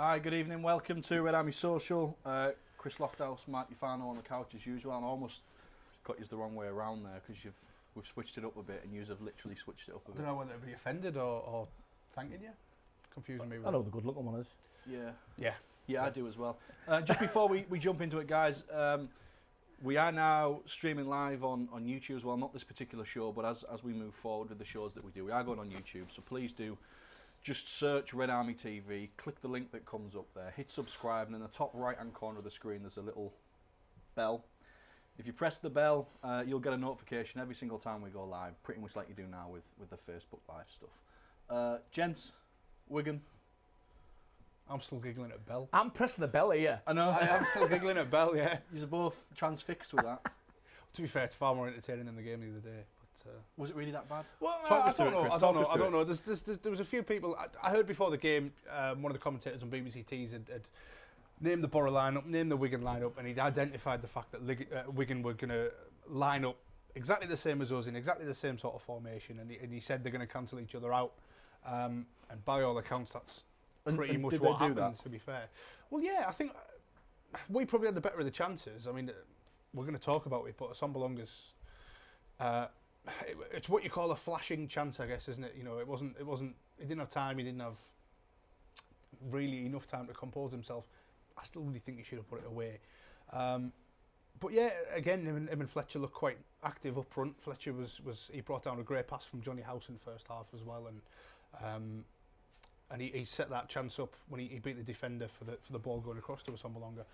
Hi, good evening. Welcome to RedArmy Social. Chris Lofthouse, Mark Ufano on the couch as usual. And I almost got you the wrong way around there because we've switched it up a bit and you have literally switched it up a bit. I don't know whether to be offended or thanking you. Confusing me with I know the good looking one is. Yeah, I do as well. Just before we jump into it, guys, we are now streaming live on YouTube as well. Not this particular show, but as we move forward with the shows that we do, we are going on YouTube. So please do just search RedArmy TV, click the link that comes up there, hit subscribe, and in the top right-hand corner of the screen there's a little bell. If you press the bell, you'll get a notification every single time we go live, pretty much like you do now with the Facebook Live stuff. Gents, Wigan. I'm still giggling at Bell. I'm pressing the bell here. I know. I'm still giggling at Bell, yeah. You're both transfixed with that. To be fair, it's far more entertaining than the game the other day. But, was it really that bad? Well, Talk I us through don't it, know. Chris. I Talk don't us know. I through don't know. There was a few people. I heard before the game, one of the commentators on BBC Tees had named the Borough lineup, named the Wigan lineup, and he'd identified the fact that Wigan were going to line up exactly the same as us in exactly the same sort of formation, and he said they're going to cancel each other out. And by all accounts, that's pretty much what happened. To be fair, well, yeah, I think we probably had the better of the chances. I mean, we're going to talk about it, but Assombalonga's it's what you call a flashing chance, I guess, isn't it? You know, it wasn't. He didn't have time. He didn't have really enough time to compose himself. I still really think he should have put it away. But yeah, again, him and Fletcher looked quite active up front. Fletcher he brought down a great pass from Johnny House in the first half as well, and he set that chance up when he beat the defender for the ball going across to Assombalonga.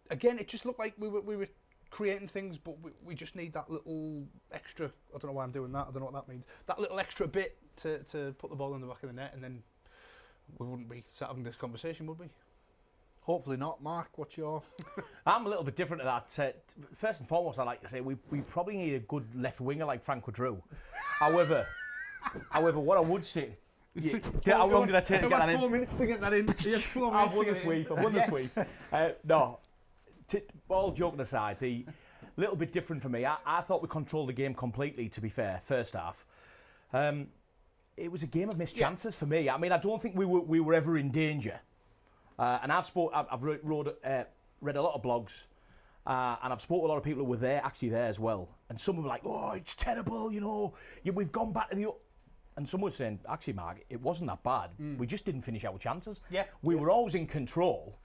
Again, it just looked like we were creating things, but we just need that little extra. I don't know why I'm doing that. I don't know what that means. That little extra bit to put the ball in the back of the net, and then we wouldn't be sat having this conversation, would we? Hopefully not. Mark, what's your... I'm a little bit different to that. First and foremost, I like to say we probably need a good left winger like Frank Drew. However, what I would say... how long did I take to get that in? 4 minutes to get that in. I've won this week. I've won this week. No, all joking aside, the little bit different for me. I thought we controlled the game completely, to be fair, first half. It was a game of missed chances for me. I mean, I don't think we were ever in danger. And I've read a lot of blogs, and I've spoken to a lot of people who were actually there as well. And some were like, "Oh, it's terrible, you know. We've gone back to the." And some were saying, "Actually, Mark, it wasn't that bad. We just didn't finish our chances. We were always in control."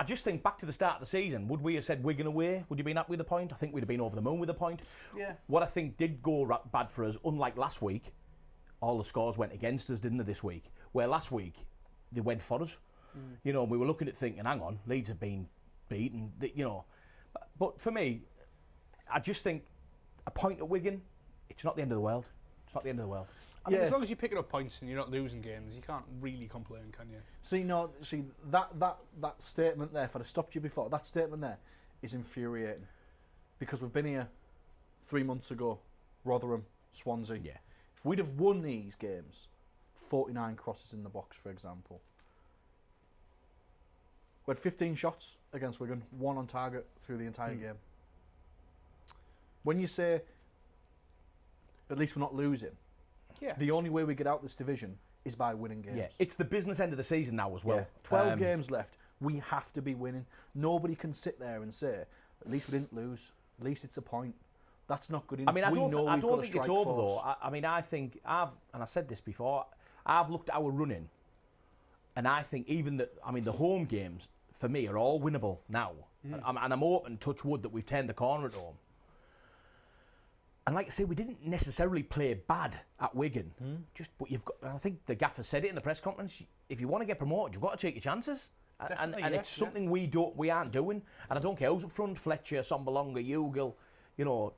I just think back to the start of the season, would we have said Wigan away? Would you have been happy with the point? I think we'd have been over the moon with the point. Yeah. What I think did go bad for us, unlike last week, all the scores went against us, didn't they, this week? Where last week, they went for us. You know, we were looking at thinking, hang on, Leeds have been beaten, you know. But for me, I just think a point at Wigan, it's not the end of the world. It's not the end of the world. I mean, as long as you're picking up points and you're not losing games, you can't really complain, can you? See, that statement there, if I'd have stopped you before, that statement there is infuriating. Because we've been here 3 months ago, Rotherham, Swansea. Yeah. If we'd have won these games, 49 crosses in the box, for example. We had 15 shots against Wigan, 1 on target through the entire game. When you say, at least we're not losing, the only way we get out this division is by winning games. Yeah, it's the business end of the season now as well. Yeah. 12 games left. We have to be winning. Nobody can sit there and say, at least we didn't lose. At least it's a point. That's not good enough. I mean, I don't think it's over though. I mean, I think and I said this before, I've looked at our running, and I think even the home games for me are all winnable now. And I'm hoping, touch wood, that we've turned the corner at home. And like I say, we didn't necessarily play bad at Wigan. But you've got. I think the gaffer said it in the press conference. If you want to get promoted, you've got to take your chances. And it's something we aren't doing. And I don't care who's up front, Fletcher, Assombalonga, Ugal. You know,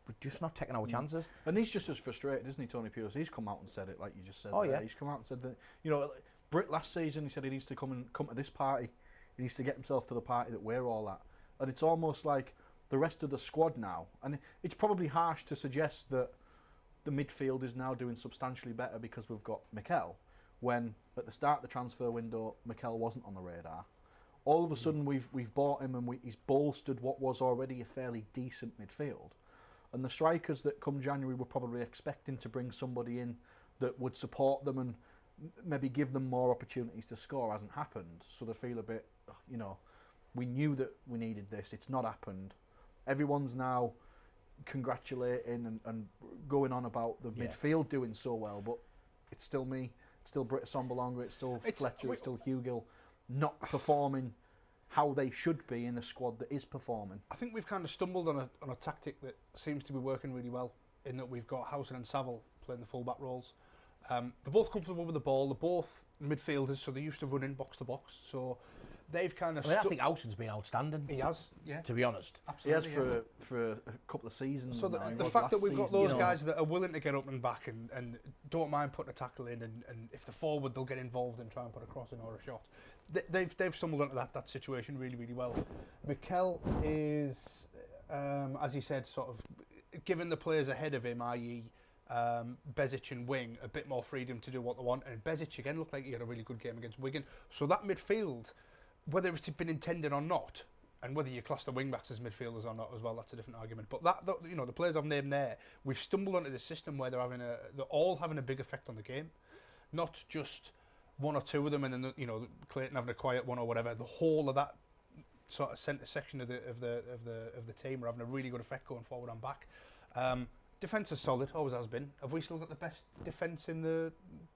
we're just not taking our chances. And he's just as frustrated, isn't he, Tony Pierce? He's come out and said it, like you just said. Oh, yeah. He's come out and said that. You know, Britt last season, he said he needs to come to this party. He needs to get himself to the party that we're all at. And it's almost like the rest of the squad now, and it's probably harsh to suggest that the midfield is now doing substantially better because we've got Mikel, when at the start of the transfer window, Mikel wasn't on the radar. All of a sudden, we've bought him, and he's bolstered what was already a fairly decent midfield. And the strikers that come January were probably expecting to bring somebody in that would support them and maybe give them more opportunities to score hasn't happened. So they feel a bit, you know, we knew that we needed this. It's not happened. Everyone's now congratulating and going on about the midfield doing so well, but it's still me, it's still Britt Assombalonga, it's still Fletcher, it's still Hugill not performing how they should be in the squad that is performing. I think we've kind of stumbled on a tactic that seems to be working really well, in that we've got Housen and Saville playing the full-back roles. They're both comfortable with the ball, they're both midfielders, so they're used to running box to box, so they've kind of... I think Housen's been outstanding. He has, yeah. To be honest. Absolutely, he has for a couple of seasons. So now. the fact that we've got those guys that are willing to get up and back and don't mind putting a tackle in, and if they're forward, they'll get involved and try and put a cross in or a shot. They've stumbled onto that situation really, really well. Mikel is, as he said, sort of giving the players ahead of him, i.e. Bezic and Wing, a bit more freedom to do what they want. And Bezic again looked like he had a really good game against Wigan. So that midfield, whether it's been intended or not, and whether you class the wing backs as midfielders or not as well, that's a different argument. But that you know, the players I've named there, we've stumbled onto this system where they're all having a big effect on the game, not just one or two of them, and then you know, Clayton having a quiet one or whatever. The whole of that sort of centre section of the team are having a really good effect going forward and back. Defence is solid, always has been. Have we still got the best defence in the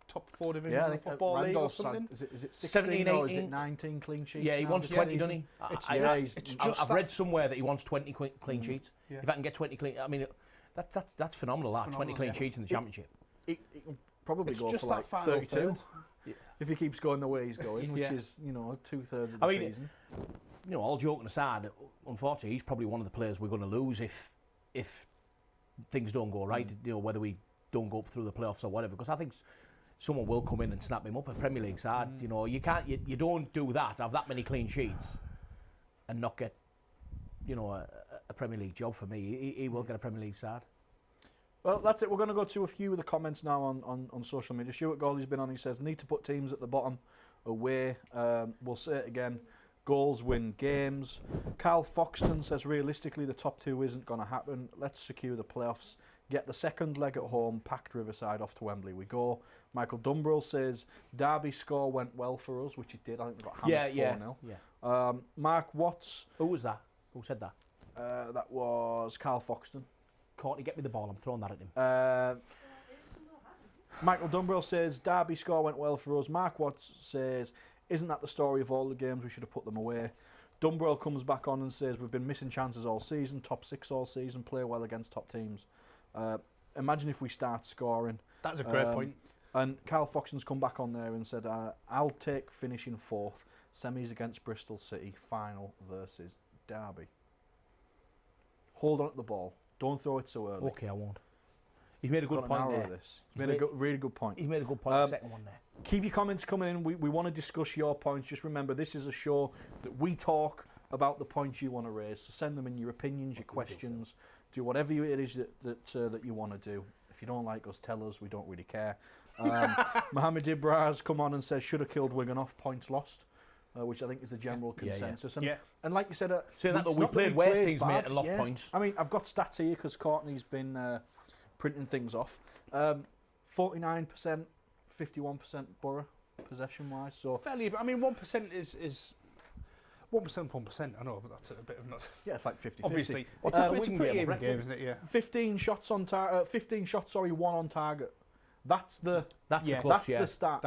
top 4 divisions of the Football League or something? Is it 16 17, or is 18? it 19 clean sheets? Yeah, he wants 20, doesn't he? I've read somewhere that he wants 20 clean sheets. Yeah. If I can get 20 clean, I mean, that's phenomenal. That 20 clean sheets in the Championship. It can probably go for like 32 if he keeps going the way he's going, which is, you know, 2/3 of the season. You know, all joking aside, unfortunately, he's probably one of the players we're going to lose if things don't go right. You know, whether we don't go up through the playoffs or whatever, because I think someone will come in and snap him up. A Premier League side, you know, you don't do that. Have that many clean sheets and not get, you know, a Premier League job. For me, he will get a Premier League side. Well, that's it. We're going to go to a few of the comments now on social media. Stuart Gawley's been on. He says, need to put teams at the bottom away. We'll say it again. Goals win games. Carl Foxton says, realistically, the top 2 isn't going to happen. Let's secure the playoffs. Get the second leg at home, packed Riverside, off to Wembley we go. Michael Dumbrell says, Derby score went well for us, which it did. I think we got hammered 4-0. Mark Watts. Who was that? Who said that? That was Carl Foxton. Courtney, get me the ball. I'm throwing that at him. Michael Dumbrell says, Derby score went well for us. Mark Watts says, isn't that the story of all the games? We should have put them away. Dumbrell comes back on and says, we've been missing chances all season, top 6 all season, play well against top teams. Imagine if we start scoring. That's a great point. And Carl Foxton's come back on there and said, I'll take finishing 4th, semis against Bristol City, final versus Derby. Hold on to the ball. Don't throw it so early. Okay, I won't. He's made a good point there. He's made a really good point. He's made a good point. The second one there. Keep your comments coming in. We want to discuss your points. Just remember, this is a show that we talk about the points you want to raise. So send them in, your opinions, your questions. Do whatever it is that you want to do. If you don't like us, tell us. We don't really care. Mohamed Ibraz come on and says, should have killed Wigan off, points lost. Which I think is the general consensus. And like you said, we played worse teams, mate, and lost points. I mean, I've got stats here because Courtney's been printing things off. 49%, 51% Borough possession-wise. So fairly. I mean, 1% is 1%. I know, but that's a bit of not. Yeah, it's like 50-50. Obviously, it's a pretty even game, isn't it? Yeah. 15 shots on target. 15 shots. Sorry, 1 on target. That's the stat.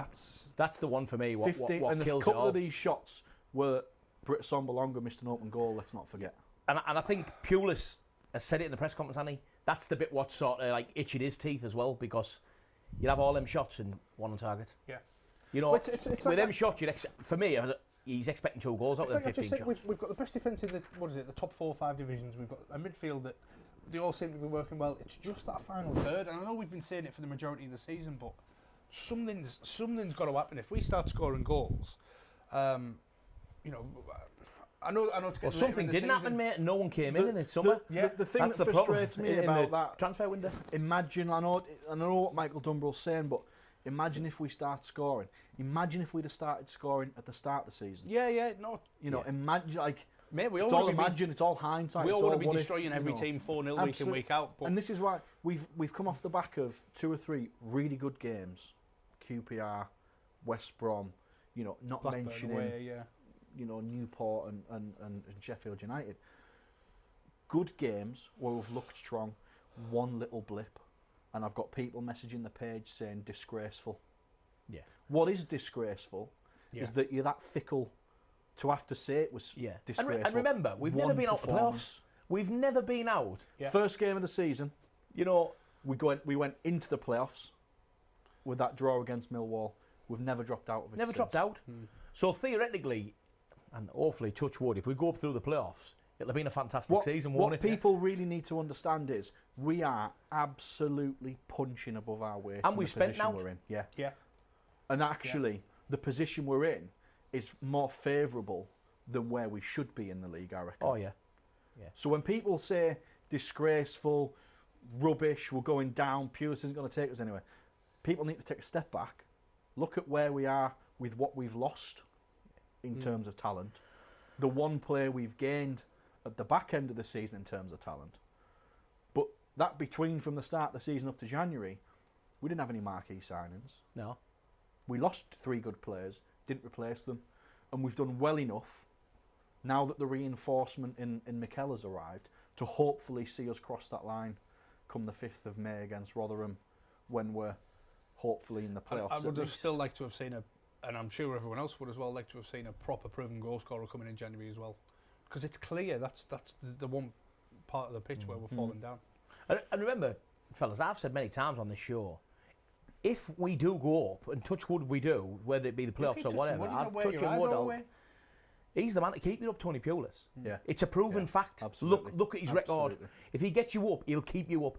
That's the one for me. What 15, what and kills a couple it all. of these shots were Britt Assombalonga missed an open goal. Let's not forget. And I think Pulis has said it in the press conference, hasn't he? That's the bit what's sort of like itching his teeth as well, because you'll have all them shots and 1 on target. Yeah. You know, it's with like them shots, for me, he's expecting 2 goals out of them 15 shots. We've got the best defence in the top 4 or 5 divisions. We've got a midfield that they all seem to be working well. It's just that final third, and I know we've been saying it for the majority of the season, but something's got to happen. If we start scoring goals, you know, I know. Well, something didn't happen, mate. No one came in the summer. The thing that frustrates me about that transfer window. Imagine, I know what Michael Dumbrell's saying, but imagine if we start scoring. Imagine if we'd have started scoring at the start of the season. Imagine, like, mate, it's all imagine, it's all hindsight. We all want to be destroying every team 4-0 week in, week out. But and this is why we've come off the back of 2 or 3 really good games. QPR, West Brom, you know, not Blackburn mentioning, away, you know, Newport and Sheffield United. Good games where we've looked strong, one little blip, and I've got people messaging the page saying disgraceful. Yeah. What is disgraceful is that you're that fickle to have to say it was disgraceful. And remember, we've never been out of the playoffs. We've never been out. Yeah. First game of the season, You know, we went into the playoffs with that draw against Millwall. We've never dropped out of it. never dropped out. So theoretically, and hopefully, touch wood, if we go up through the playoffs, it'll have been a fantastic season, won't it? What people really need to understand is we are absolutely punching above our weight And in we the spent position out. we're in. Yeah. Yeah. And actually, the position we're in is more favourable than where we should be in the league, I reckon. Oh, yeah. So when people say disgraceful, rubbish, we're going down, Pulis isn't going to take us anywhere, people need to take a step back, look at where we are with what we've lost in terms of talent, the one player we've gained at the back end of the season in terms of talent. But that between from the start of the season up to January, we didn't have any marquee signings. No. We lost 3 good players, didn't replace them, and we've done well enough now that the reinforcement in Mikel has arrived to hopefully see us cross that line come the 5th of May against Rotherham when we're hopefully in the playoffs. I would at have least. still liked to have seen and I'm sure everyone else would as well, like to have seen a proper proven goal scorer coming in January as well. Because it's clear that's the one part of the pitch where we're falling down. And remember, fellas, I've said many times on this show, if we do go up, and touch wood we do, whether it be the playoffs or whatever, I'd touch wood. He's the man to keep you up, Tony Pulis. Yeah. It's a proven fact. Absolutely. Look at his record. If he gets you up, he'll keep you up.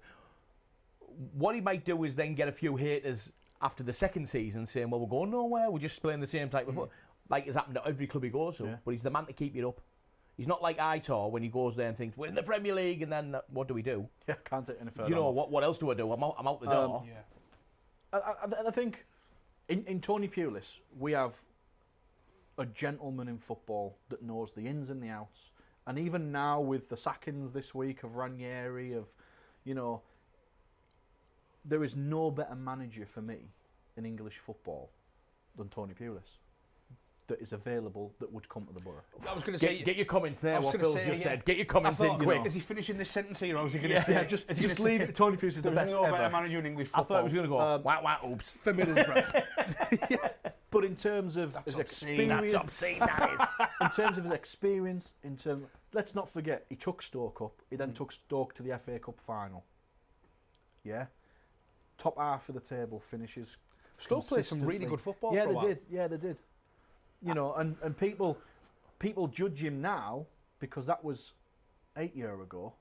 What he might do is then get a few haters after the second season saying, well, we're going nowhere, we're just playing the same type of football. Like it's happened at every club he goes to, but he's the man to keep you up. He's not like Aitor when he goes there and thinks, we're in the Premier League, and then what do we do? Yeah, can't take any further. You know, what else do I do? I'm out the door. I think in Tony Pulis, we have a gentleman in football that knows the ins and the outs. And even now with the sackings this week of Ranieri, there is no better manager for me in English football than Tony Pulis that is available that would come to the Borough. I was going to say... Get your comments there, what Phil's just said. Get your comments in quick. Is he finishing this sentence here, or is he going to say... Just leave it. Tony Pulis is the best no ever. better manager in English football. I thought he was going to go, wah, oops. For Middlesbrough. But in terms of his experience... That's obscene, that is. In terms of his experience, let's not forget, he took Stoke up. He then took Stoke to the FA Cup final. Yeah? Top half of the table finishes. Stoke played some really good football. Yeah, they did. Yeah, they did. You know, and people judge him now because that was 8 years ago.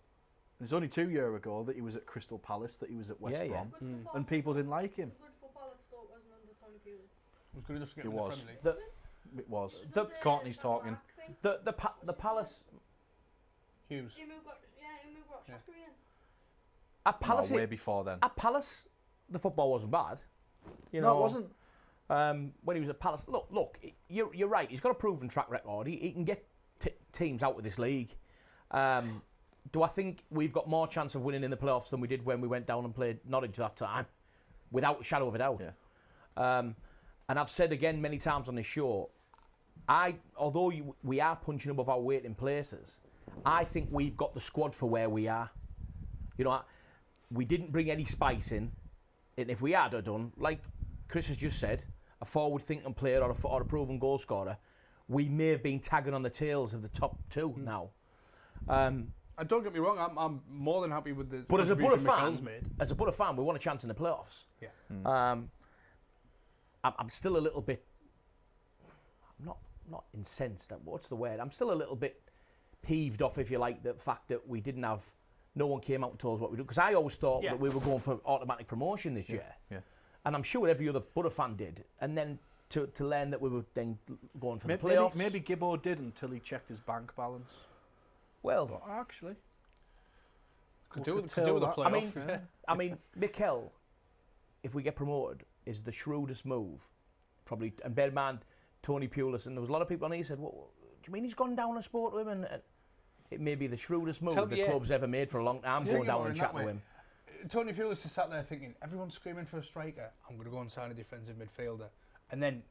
And it's only 2 years ago that he was at Crystal Palace, that he was at West Brom, and people didn't like him. Good football at Stoke wasn't under Tony Pulis. It was good enough to get It in the was. Premier League. It was. The Courtney's talking. The Palace... Hughes. Umu got Shaka in. At Palace... No, way before then. At Palace, the football wasn't bad. You No, know, it wasn't. When he was at Palace, look, you're right. He's got a proven track record. He can get teams out of this league. Do I think we've got more chance of winning in the playoffs than we did when we went down and played Norwich that time? Without a shadow of a doubt. Yeah. And I've said again many times on this show, although we are punching above our weight in places, I think we've got the squad for where we are. You know, we didn't bring any spice in, and if we had done, like Chris has just said, a forward-thinking player or a proven goal scorer, we may have been tagging on the tails of the top two now. And don't get me wrong, I'm more than happy with the. But as a Borough fan, we want a chance in the playoffs. Yeah. I'm still a little bit, not incensed. What's the word? I'm still a little bit peeved off, if you like, the fact that we didn't have. No one came out and told us what we do, because I always thought that we were going for automatic promotion this year. Yeah. And I'm sure every other Borough fan did. And then to learn that we were then going for the playoffs. Maybe Gibbo did until he checked his bank balance. Well, but actually, could do with the playoff. I mean, Mikel, if we get promoted, is the shrewdest move, probably. And bear in mind, Tony Pulis, and there was a lot of people on here who said, "What do you mean he's gone down and spoke to him?" And it may be the shrewdest move the club's ever made for a long time, going down and chatting to him. Tony Pulis is sat there thinking, everyone's screaming for a striker. I'm going to go and sign a defensive midfielder. and then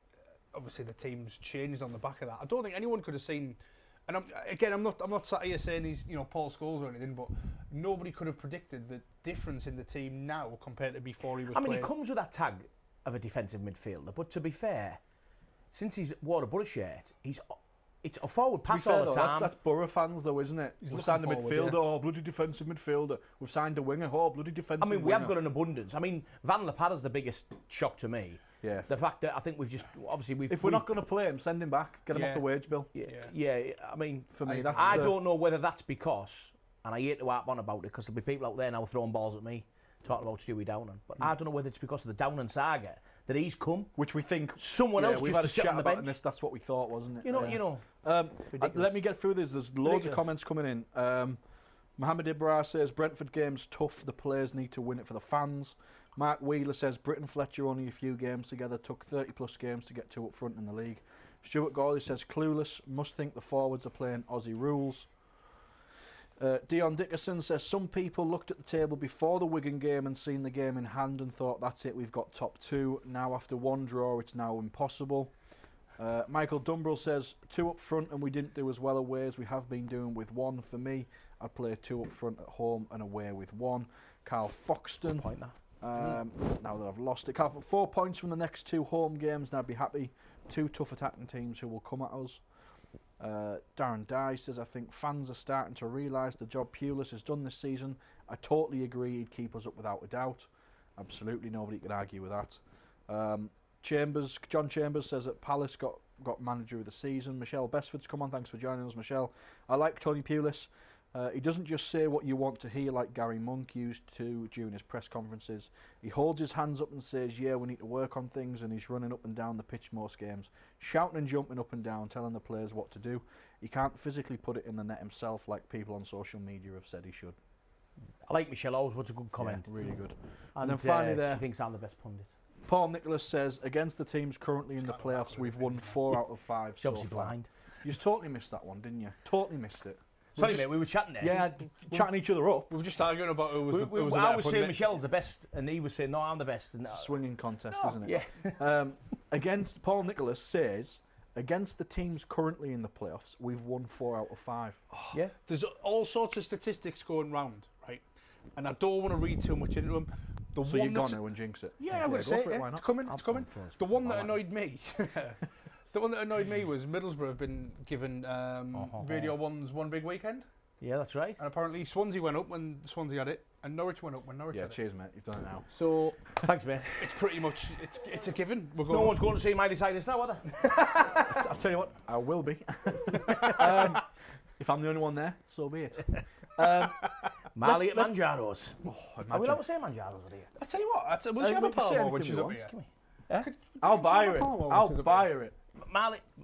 obviously the team's changed on the back of that. I don't think anyone could have seen. And I'm not sat here saying he's Paul Scholes or anything, but nobody could have predicted the difference in the team now compared to before he was playing. He comes with that tag of a defensive midfielder, but to be fair, since he's wore a Borough shirt, it's a forward pass all the time. That's Borough fans though, isn't it? We've signed a midfielder, oh bloody defensive midfielder. We've signed a winger, oh bloody defensive winger. We have got an abundance. Van Lapada's the biggest shock to me. Yeah. The fact that I think we've just if we're not going to play him, send him back, get him off the wage bill. Yeah. For me, I don't know whether that's because, and I hate to harp on about it because there'll be people out there now throwing balls at me talking about Stewie Downing, but I don't know whether it's because of the Downing saga that he's come, which we think someone else we've just had a to sit chat on the about bench. this. That's what we thought, wasn't it? You know. Let me get through this. There's loads of comments coming in. Mohammed Ibrah says Brentford game's tough. The players need to win it for the fans. Mark Wheeler says Britt and Fletcher only a few games together, took 30 plus games to get two up front in the league. Stuart Gawley says clueless, must think the forwards are playing Aussie rules. Dion Dickerson says some people looked at the table before the Wigan game and seen the game in hand and thought that's it, we've got top two. Now after one draw it's now impossible. Michael Dumbrell says two up front and we didn't do as well away as we have been doing with one. For me, I'd play two up front at home and away with one. Carl Foxton. Now that I've lost it, Carl, 4 points from the next two home games and I'd be happy. Two tough attacking teams who will come at us. Darren Dye says I think fans are starting to realise the job Pulis has done this season. I totally agree he'd keep us up without a doubt. Absolutely nobody could argue with that. John Chambers says that Palace got manager of the season. Michelle Besford's come on, thanks for joining us, Michelle. I like Tony Pulis. He doesn't just say what you want to hear like Gary Monk used to during his press conferences. He holds his hands up and says, yeah, we need to work on things, and he's running up and down the pitch most games, shouting and jumping up and down, telling the players what to do. He can't physically put it in the net himself like people on social media have said he should. I like Michelle Owes, what's a good comment. Yeah, really good. And then finally there, she thinks I'm the best pundit. Paul Nicholas says, against the teams currently in the playoffs, we've won 4 out of 5 so obviously far. blind. You totally missed that one, didn't you? Totally missed it. Sorry, mate, we were chatting there. Yeah, chatting each other up. We were just arguing about who was the I better was saying pundit. Michelle's the best, and he was saying, no, I'm the best. And It's a swinging contest, isn't Yeah. it? Against Paul Nicholas says, against the teams currently in the playoffs, we've won 4 out of 5. Yeah. There's all sorts of statistics going round, right? And I don't want to read too much into them. So you're gonna and jinx it. Yeah, I'm going to say it. Why not? It's coming. It's coming. The one that annoyed me. The one that annoyed me was Middlesbrough have been given Radio 1's One Big Weekend. Yeah, that's right. And apparently Swansea went up when Swansea had it, and Norwich went up when Norwich had it. Cheers, mate. You've done it now. So Thanks, mate. it's pretty much it's a given. We're No going. one's going to see Miley Cyrus now, are they? I'll tell you what, I will be. If I'm the only one there, so be it. Marley at Manjaro's. Are we allowed Imagine. to say Manjaro's over here? I tell you what. Will she have a we can say Palmer when anything she's we up want. here? Come here. I'll buy her it. I'll buy her it.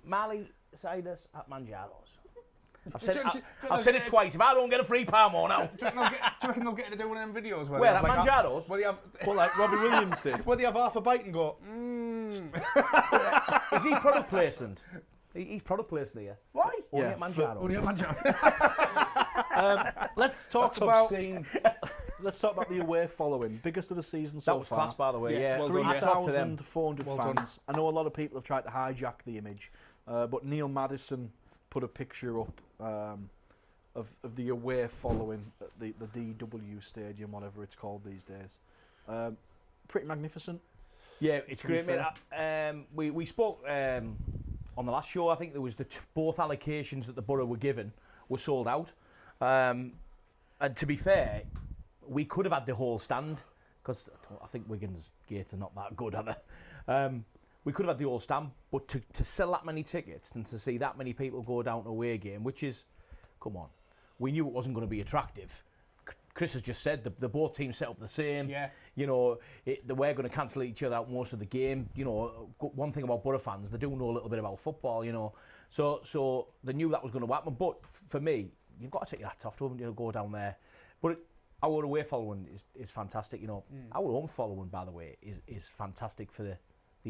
Marley Cyrus at Manjaro's. I've Do you said it twice. If I don't get a free Palmer now. Do you reckon they'll get to do one of them videos where Where, they at have Manjaro's? Where they have, Well, like Robbie Williams did. where they have half a bite and go, Is he product placement? He's product placement here. Why? Only at Manjaro's. Only at Manjaro's. Let's talk That's about obscene. let's talk about the away following. Biggest of the season so That was far. class, by the way. Yeah, Yeah, well done, yeah. Hats off to them. 3,400 Well fans. I know a lot of people have tried to hijack the image, but Neil Madison put a picture up of the away following at the DW Stadium, whatever it's called these days. Pretty magnificent. Yeah, it's To be great, mate. We spoke on the last show. I think there was both allocations that the Borough were given were sold out. And to be fair, we could have had the whole stand because I think Wigan's gates are not that good, are they? We could have had the whole stand, but to sell that many tickets and to see that many people go down to a away game, which is, come on, we knew it wasn't going to be attractive. Chris has just said the both teams set up the same. Yeah. You know, they were going to cancel each other out most of the game. You know, one thing about Borough fans, they do know a little bit about football. You know, so they knew that was going to happen. But for me, you've got to take your hat off to them. You know, go down there. But our away following is fantastic. You know, our home following, by the way, is fantastic for the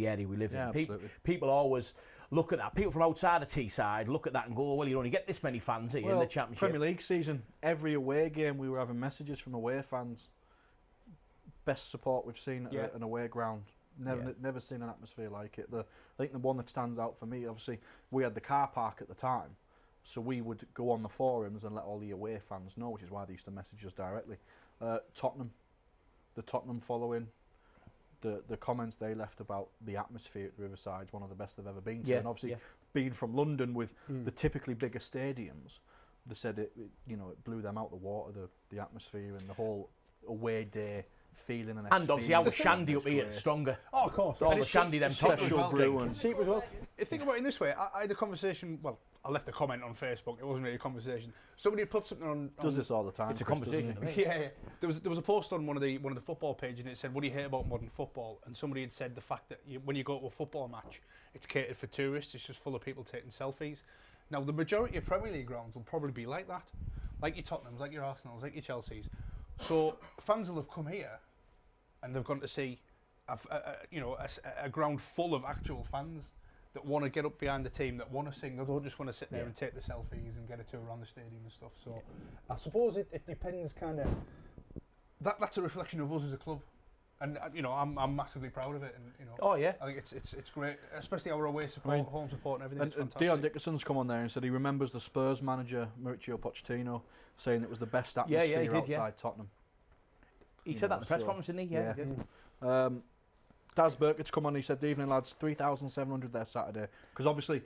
area we live in. Absolutely. People always look at that. People from outside the Teesside look at that and go, well, you only get this many fans here in the Championship. Premier League season, every away game we were having messages from away fans. Best support we've seen at an away ground Never seen an atmosphere like it. I think the one that stands out for me, obviously, we had the car park at the time, so we would go on the forums and let all the away fans know, which is why they used to message us directly. Tottenham, the Tottenham following, the comments they left about the atmosphere at the Riverside is one of the best they've ever been to. And obviously, being from London with the typically bigger stadiums, they said it blew them out the water, the atmosphere and the whole away day feeling and experience. And obviously our shandy up here is stronger. Oh, of course. So all the shandy them special brew and cheap as well. Think about it in this way. I had a conversation, well, I left a comment on Facebook. It wasn't really a conversation. Somebody had put something on. Does this all the time? It's a conversation. Yeah. There was a post on one of the football pages, and it said, "What do you hate about modern football?" And somebody had said the fact that when you go to a football match, it's catered for tourists. It's just full of people taking selfies. Now the majority of Premier League grounds will probably be like that, like your Tottenhams, like your Arsenals, like your Chelseas. So fans will have come here, and they've gone to see a ground full of actual fans that want to get up behind the team, that want to sing. They don't just want to sit there and take the selfies and get a tour around the stadium and stuff. So I suppose it depends kind of. That's a reflection of us as a club, and I'm massively proud of it. And Oh yeah. I think it's great, especially our away support, home support, and everything. And It's fantastic. Dion Dickerson's come on there and said he remembers the Spurs manager Mauricio Pochettino saying it was the best atmosphere he did, outside Tottenham. He said that in the press conference, didn't he? Yeah. He did. Daz Burkett's come on. He said, "Evening lads, 3,700 there Saturday." Because obviously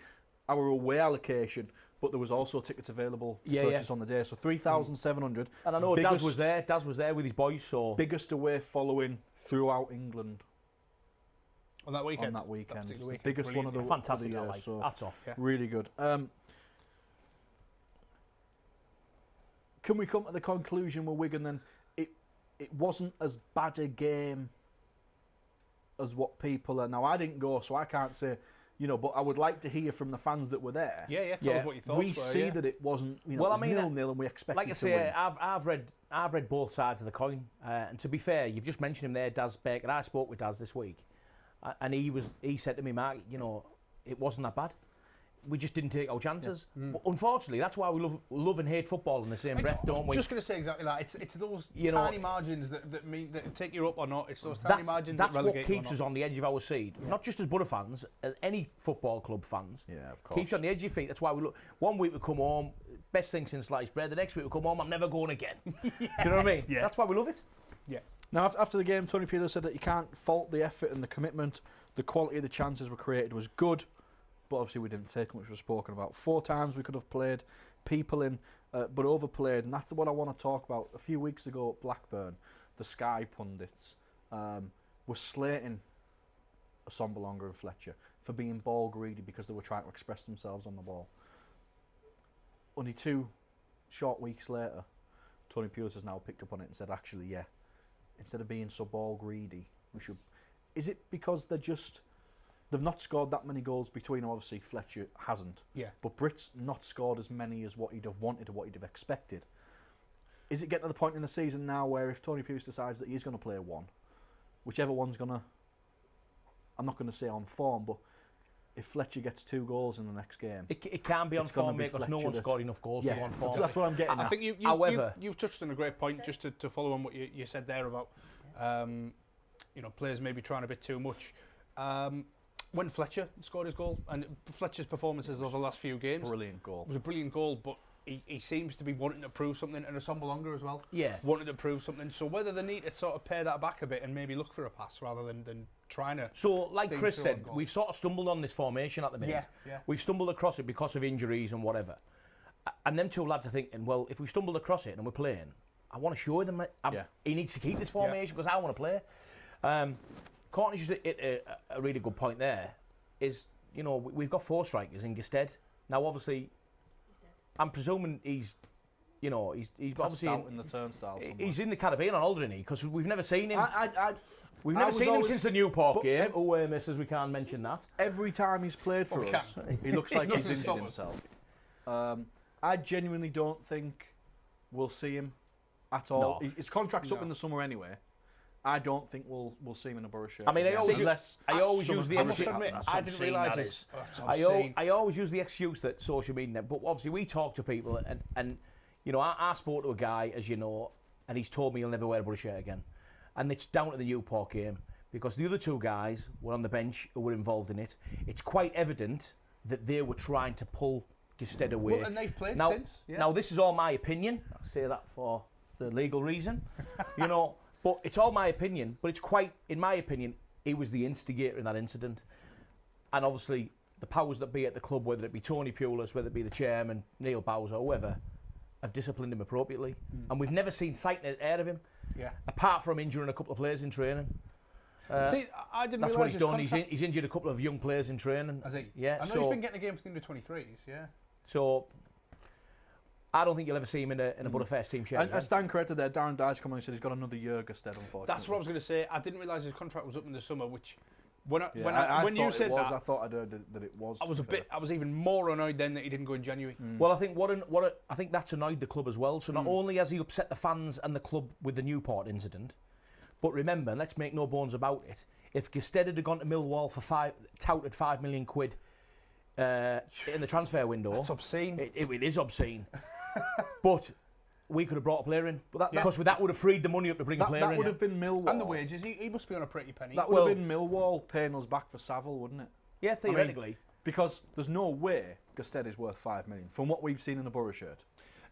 our away allocation, but there was also tickets available to purchase on the day. So 3,700. And I know Daz was there. Daz was there with his boys. So biggest away following throughout England on that weekend. It's the biggest one of the fantastic. year. Like. So That's off. Yeah. really good. Can we come to the conclusion with Wigan then? It wasn't as bad a game as what people are. Now, I didn't go, so I can't say, but I would like to hear from the fans that were there. Yeah. Tell us what you thought. We see that it wasn't, Well, it was I mean, 0-0 and we expected Like I to say, win. I've read both sides of the coin, and to be fair, you've just mentioned him there, Daz Baker. I spoke with Daz this week, and he said to me, Mark, it wasn't that bad. We just didn't take our chances. But unfortunately, that's why we love and hate football in the same breath, don't we? Just going to say exactly that. It's those tiny margins that mean that take you up or not. It's those tiny margins that relegate what keeps us on the edge of our seat. Yeah. Not just as Borough fans, as any football club fans. Yeah, of course. Keeps you on the edge of your feet. That's why we look. One week we come home, best thing since sliced bread. The next week we come home, I'm never going again. Do you know what I mean? Yeah. That's why we love it. Yeah. Now, after the game, Tony Peeler said that you can't fault the effort and the commitment. The quality of the chances were created was good. But obviously we didn't take them, which was spoken about. 4 times we could have played people in, but overplayed. And that's what I want to talk about. A few weeks ago at Blackburn, the Sky pundits were slating Assombalonga and Fletcher for being ball greedy because they were trying to express themselves on the ball. Only 2 short weeks later, Tony Pulis has now picked up on it and said, actually, yeah, instead of being so ball greedy, we should... Is it because they've not scored that many goals between them? Obviously, Fletcher hasn't. Yeah. But Britt's not scored as many as what he'd have wanted or what he'd have expected. Is it getting to the point in the season now where if Tony Pulis decides that he's going to play one, whichever one's going to... I'm not going to say on form, but if Fletcher gets 2 goals in the next game... It can be on form, because no one scored enough goals to go on form. That's what I'm getting at. I think you touched on a great point, just to follow on what you said there about players maybe trying a bit too much. When Fletcher scored his goal, and Fletcher's performances over the last few games... Brilliant goal. It was a brilliant goal, but he seems to be wanting to prove something, and Assombalonga as well. Yeah. Wanting to prove something. So whether they need to sort of pare that back a bit and maybe look for a pass rather than trying to... So, like Chris said, we've sort of stumbled on this formation at the minute. Yeah. We've stumbled across it because of injuries and whatever. And them 2 lads are thinking, well, if we stumbled across it and we're playing, I want to show them he needs to keep this formation because I want to play. Courtney's just a really good point there. Is we've got 4 strikers in Gestead. Now, obviously, I'm presuming he's obviously out in the turnstile somewhere. He's in the Caribbean on holiday, because we've never seen him. We've I never was seen him always- since the Newport game. ev- Oh, misses, we can't mention that. Every time he's played for we us, he looks like he's Nothing to injured stop himself. I genuinely don't think we'll see him at all. No. His contract's up No. in the summer anyway. I don't think we'll see him in a Borough shirt. I mean, I always summer use the I must excuse. admit, That's I didn't obscene, realise that this. is. That's I obscene. always use the excuse that social media, but obviously we talk to people, and I spoke to a guy, as you know, and he's told me he'll never wear a Borough shirt again, and it's down to the Newport game, because the other two guys were on the bench who were involved in it. It's quite evident that they were trying to pull Gestead away. Well, and they've played now, since. Yeah. Now, this is all my opinion. I say that for the legal reason, you know. But it's all my opinion. But it's quite, in my opinion, he was the instigator in that incident. And obviously, the powers that be at the club, whether it be Tony Pulis, whether it be the chairman, Neil Bowser, or whoever, have disciplined him appropriately. And we've never seen sight out of him, apart from injuring a couple of players in training. See, I didn't That's realise what he's his done. contract- He's injured a couple of young players in training. Has he? Yeah. I know he's been getting a game for the under-23s, yeah. So I don't think you'll ever see him in a Butterfest team shirt. And I stand corrected there. Darren Dyche come on and said he's got another year, Gestead, unfortunately. That's what I was going to say. I didn't realise his contract was up in the summer, which when I when you thought said it was, that, I thought I'd heard that it was. I was I was even more annoyed then that he didn't go in January. Well, I think I think that's annoyed the club as well. So not only has he upset the fans and the club with the Newport incident, but remember, let's make no bones about it. If Gestead had gone to Millwall for touted £5 million in the transfer window, That's obscene. It is obscene. But we could have brought a player in, But because that would have freed the money up to bring a player in. That would have been Millwall. And the wages, he must be on a pretty penny. That would have been Millwall paying us back for Saville, wouldn't it? Yeah, theoretically. I mean, because there's no way Gestead is worth £5 million from what we've seen in the Borough shirt.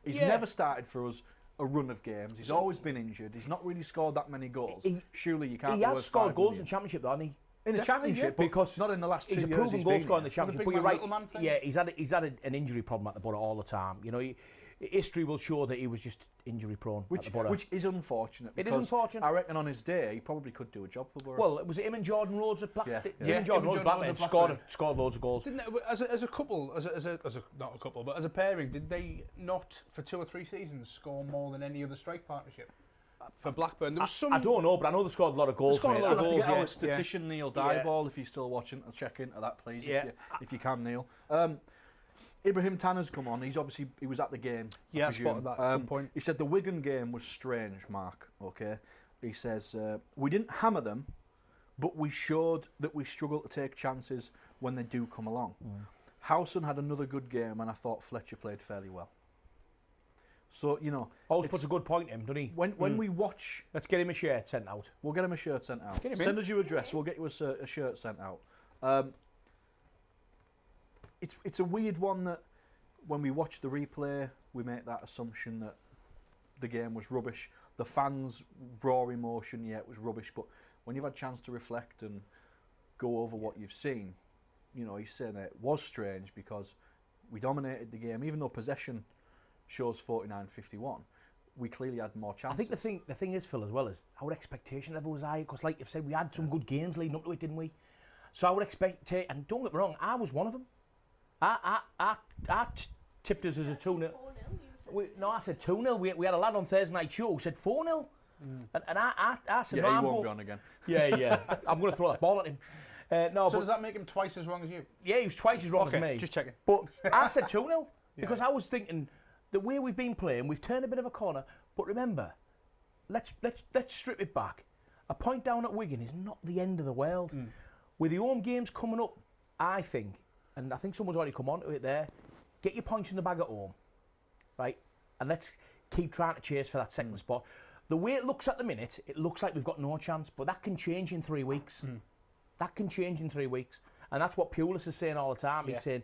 He's never started for us a run of games. He's always been injured. He's not really scored that many goals. Surely you can't. He be has worth scored £5 goals million. in the Championship, though, hasn't he? In the Championship, because not in the last 2 he's years. a proven goal scorer in the Championship. But you're right. Thing. Yeah, he's had an injury problem at the Borough all the time. You know, history will show that he was just injury prone at the Borough. Which is unfortunate. It is because unfortunate. I reckon on his day he probably could do a job for Borough. Well, was it him and Jordan Rhodes at Blackburn? Yeah. Him and Jordan Rhodes at Blackburn scored loads of goals. Didn't they, as a couple, not a couple, but as a pairing, did they not for 2 or 3 seasons score more than any other strike partnership for Blackburn? There was some. I don't know, but I know they scored a lot of goals. They scored a lot I'll of have to goals, get our yeah. statistician Neil Dyball, if he's still watching, I'll check into that, please, if you can, Neil. Ibrahim Tanner's come on. He was at the game. Yeah, I spotted that. Good point. He said the Wigan game was strange, Mark. Okay, he says we didn't hammer them, but we showed that we struggle to take chances when they do come along. Howson had another good game, and I thought Fletcher played fairly well. So Always puts a good point in, doesn't he? When we watch, Let's get him a shirt sent out. we'll get him a shirt sent out. Get him Send us your address. We'll get you a shirt sent out. It's a weird one that when we watch the replay, we make that assumption that the game was rubbish. The fans' raw emotion, yeah, it was rubbish. But when you've had a chance to reflect and go over what you've seen, he's saying that it was strange because we dominated the game, even though possession shows 49-51. We clearly had more chances. I think the thing is, Phil, as well, is our expectation level was high because, like you've said, we had some good games leading up to it, didn't we? So I would expect, and don't get me wrong, I was one of them. I tipped us as a 2-0. No, I said 2-0. We had a lad on Thursday night show who said 4-0. And I said, yeah, he won't be on again. Yeah. I'm going to throw that ball at him. Does that make him twice as wrong as you? Yeah, he was twice as wrong as me. Just checking. But I said 2-0 because I was thinking the way we've been playing, we've turned a bit of a corner. But remember, let's strip it back. A point down at Wigan is not the end of the world. With the home games coming up, I think, and I think someone's already come on to it there, get your points in the bag at home, right? And let's keep trying to chase for that second spot. The way it looks at the minute, it looks like we've got no chance, but that can change in 3 weeks. That can change in 3 weeks. And that's what Pulis is saying all the time. He's saying,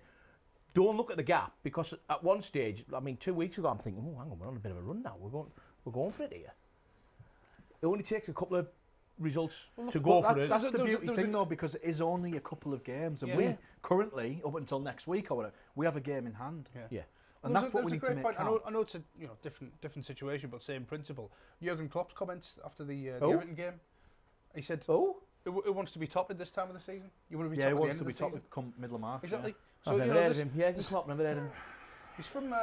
don't look at the gap, because at one stage, 2 weeks ago, I'm thinking, oh, hang on, we're on a bit of a run now. We're going for it here. It only takes a couple of results to go for it. That's the beauty thing, though, because it is only a couple of games, and we currently, up until next week or whatever, we have a game in hand. Yeah. And that's what we need to make count. I know it's a different situation, but same principle. Jurgen Klopp's comments after the Everton game, he said, "Who wants to be top at this time of the season? You want to be top he at wants the to end be of the top season?" come middle of March. Exactly. Yeah. So, I've never heard of him. Yeah, just Klopp, never heard of him. He's from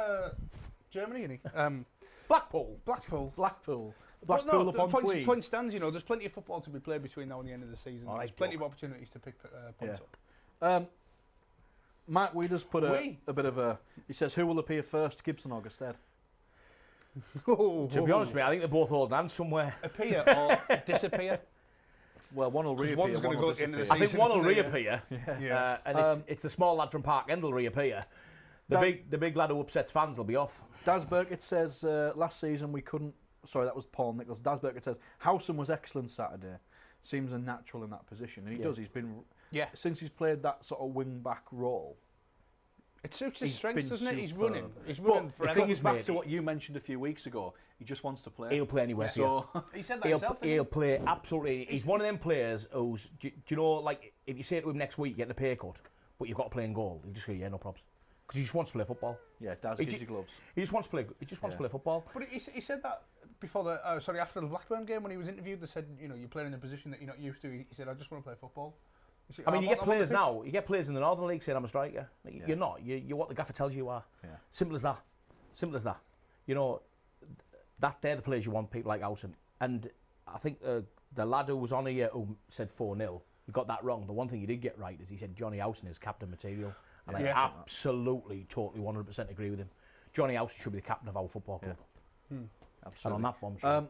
Germany, isn't he? Blackpool. Blackpool upon Tweed. Point stands, there's plenty of football to be played between now and the end of the season. There's plenty of opportunities to pick points up. Mike Wheeler's put a bit of a... He says, who will appear first, Gibson or Gestead? To be honest with you, I think they're both holding hands somewhere. Appear or disappear? Well, one will reappear, one's going to go into the season. I think one will reappear. Yeah. And it's the small lad from Park End will reappear. The big lad who upsets fans will be off. Daz Burkett says, last season we couldn't... Sorry, that was Paul Nichols. Daz Burkett says, Howson was excellent Saturday. seems a natural in that position, and he Yeah. does. He's been Yeah. since he's played that sort of wing back role. It suits his He's strengths, been doesn't it? He's superb. running. He's But running it forever. comes back mate, to what you mentioned a few weeks ago. He just wants to play. He'll play anywhere for you. So He said that He'll, himself. didn't he'll play absolutely. He's one of them players who's. Do you know, like, if you say to him next week, you're getting a pay cut, but you've got to play in goal, he'll just go, yeah, no problems. Because he just wants to play football. yeah, Daz He gives ju- you gloves. He just wants to play. He just wants to Yeah. play football. But he said that before the after the Blackburn game when he was interviewed. They said, you're playing in a position that you're not used to. He said, I just want to play football. He said, I mean, you get I'm on the players pitch. now. You get players in the Northern League saying I'm a striker. Like, Yeah. You're not. You're what the gaffer tells you are. Yeah. Simple as that. Simple as that. You know, that they're the players you want. People like Housen. And I think the lad who was on here who said 4-0, he got that wrong. The one thing he did get right is he said Johnny Housen is captain material. And Yeah. I absolutely, totally, 100% agree with him. Johnny Housen should be the captain of our football club. And Absolutely. on that bombshell.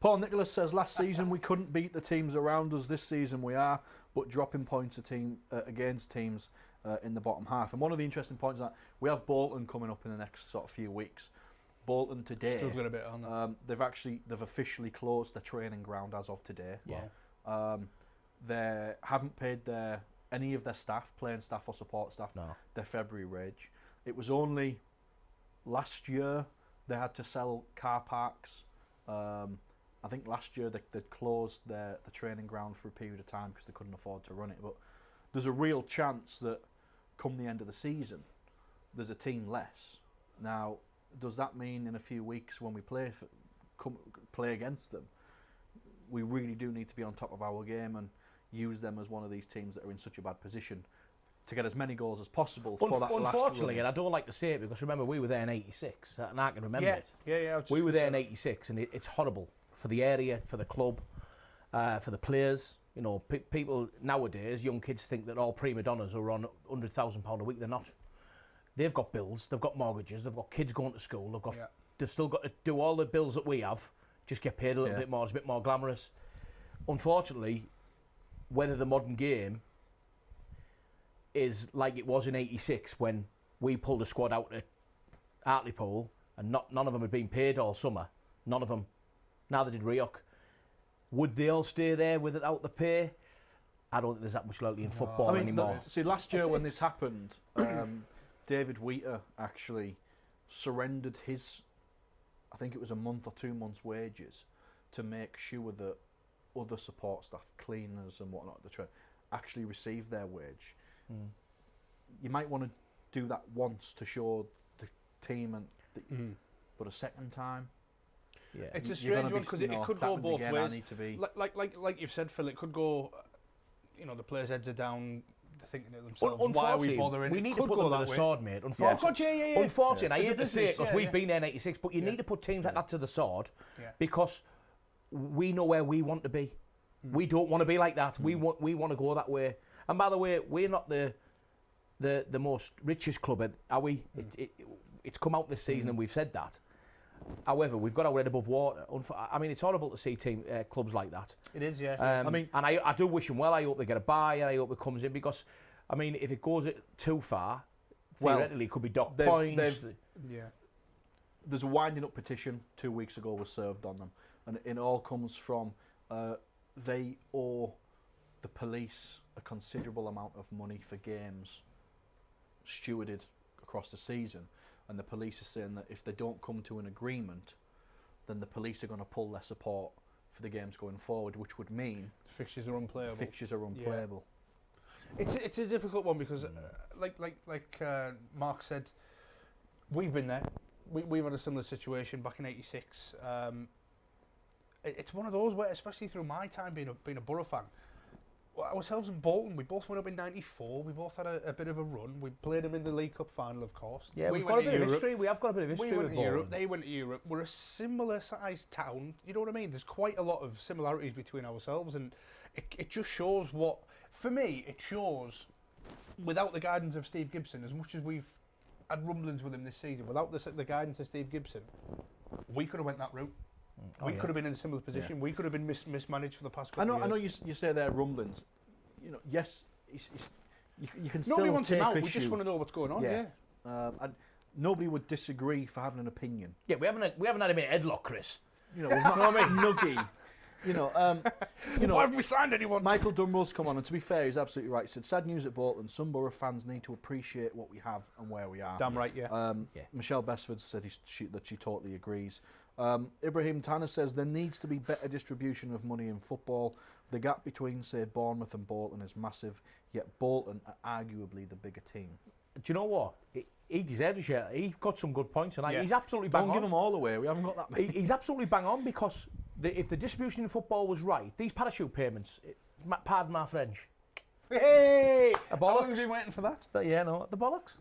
Paul Nicholas says last season we couldn't beat the teams around us. This season we are, but dropping points against teams in the bottom half. And one of the interesting points is that we have Bolton coming up in the next sort of few weeks. Bolton today, Struggling a bit on that. they've officially closed their training ground as of today. yeah. They haven't paid any of their staff, playing staff or support staff, No. their February wage. It was only last year they had to sell car parks. I think last year they'd closed the training ground for a period of time because they couldn't afford to run it. But there's a real chance that come the end of the season, there's a team less. Now, does that mean in a few weeks when we play against them, we really do need to be on top of our game and use them as one of these teams that are in such a bad position to get as many goals as possible for that last Unfortunately, run. and I don't like to say it because remember we were there in '86, and I can remember Yeah, it. yeah. I was just We were gonna there in say '86, and it's horrible for the area, for the club, for the players. You know, people nowadays, young kids think that all prima donnas are on £100,000 a week. They're not. They've got bills, they've got mortgages, they've got kids going to school, they've still got to do all the bills that we have. Just get paid a little bit more. It's a bit more glamorous. Unfortunately, whether the modern game is like it was in '86 when we pulled a squad out at Hartlepool and none of them had been paid all summer. None of them. Now they did Rioch. Would they all stay there without the pay? I don't think there's that much loyalty in football anymore. See, last year when this happened, David Wheater actually surrendered his, I think it was a month or 2 months' wages to make sure that other support staff, cleaners and whatnot, actually receive their wage. You might want to do that once to show the team, but a second time. Yeah. It's a You're strange gonna one be, because you it know, could go happened both again, I ways. need to be. Like you've said, Phil, it could go. The players' heads are down. They're thinking to themselves, "Why are we bothering?" We It need could to put go them to that the way. sword, mate. Oh, Unfortunately, God, yeah. Unfortunately, I It's a hate to say it business, because yeah, we've yeah. been there in '86, but you Yeah. need to put teams like that to the sword Yeah. because we know where we want to be. We don't want to be like that. We want to go that way. And by the way, we're not the most richest club, are we? It's come out this season, and we've said that. However, we've got our head above water. I mean, it's horrible to see clubs like that. It is, yeah. And I do wish them well. I hope they get a buy, and I hope it comes in because, I mean, if it goes too far, Well, theoretically, it could be docked they've- points. Yeah. There's a winding up petition 2 weeks ago was served on them, and it all comes from they owe the police a considerable amount of money for games stewarded across the season, and the police are saying that if they don't come to an agreement, then the police are going to pull their support for the games going forward, which would mean Fixtures are unplayable. fixtures are unplayable. It's a difficult one because, like Mark said, we've been there. We've had a similar situation back in '86. It's one of those where, especially through my time being a Borough fan, ourselves and Bolton, we both went up in '94. We both had a bit of a run. We played them in the League Cup final, of course. Yeah, we we've went got a to bit of Europe. history. We have got a bit of history We went with to Europe. Bolton. They went to Europe. We're a similar sized town. You know what I mean? There's quite a lot of similarities between ourselves, and it just shows what, for me, it shows. Without the guidance of Steve Gibson, as much as we've had rumblings with him this season, without the guidance of Steve Gibson, we could have went that route. We could have been in a similar position. We could have been mismanaged for the past couple of years. I know you say they're rumblings. You know, yes, you can still Nobody wants him take out. issue. We just want to know what's going on. Yeah. And nobody would disagree for having an opinion. Yeah, we haven't had him in a headlock, Chris. You know, we've not Nuggy. You know, Why haven't we signed anyone? Michael Dunwell's come on, and to be fair, he's absolutely right. He said, sad news at Bolton. Some Borough fans need to appreciate what we have and where we are. Damn right, yeah. Michelle Besford said that she totally agrees. Ibrahim Tanner says there needs to be better distribution of money in football. The gap between, say, Bournemouth and Bolton is massive, yet Bolton are arguably the bigger team. Do you know what? He deserves a share. He got some good points tonight. He's absolutely bang on. Don't give them all away. We haven't got that many. He's absolutely bang on because if the distribution in football was right, these parachute payments, pardon my French. Hey! A How long bollocks. have you been waiting for that? Yeah, no, the bollocks.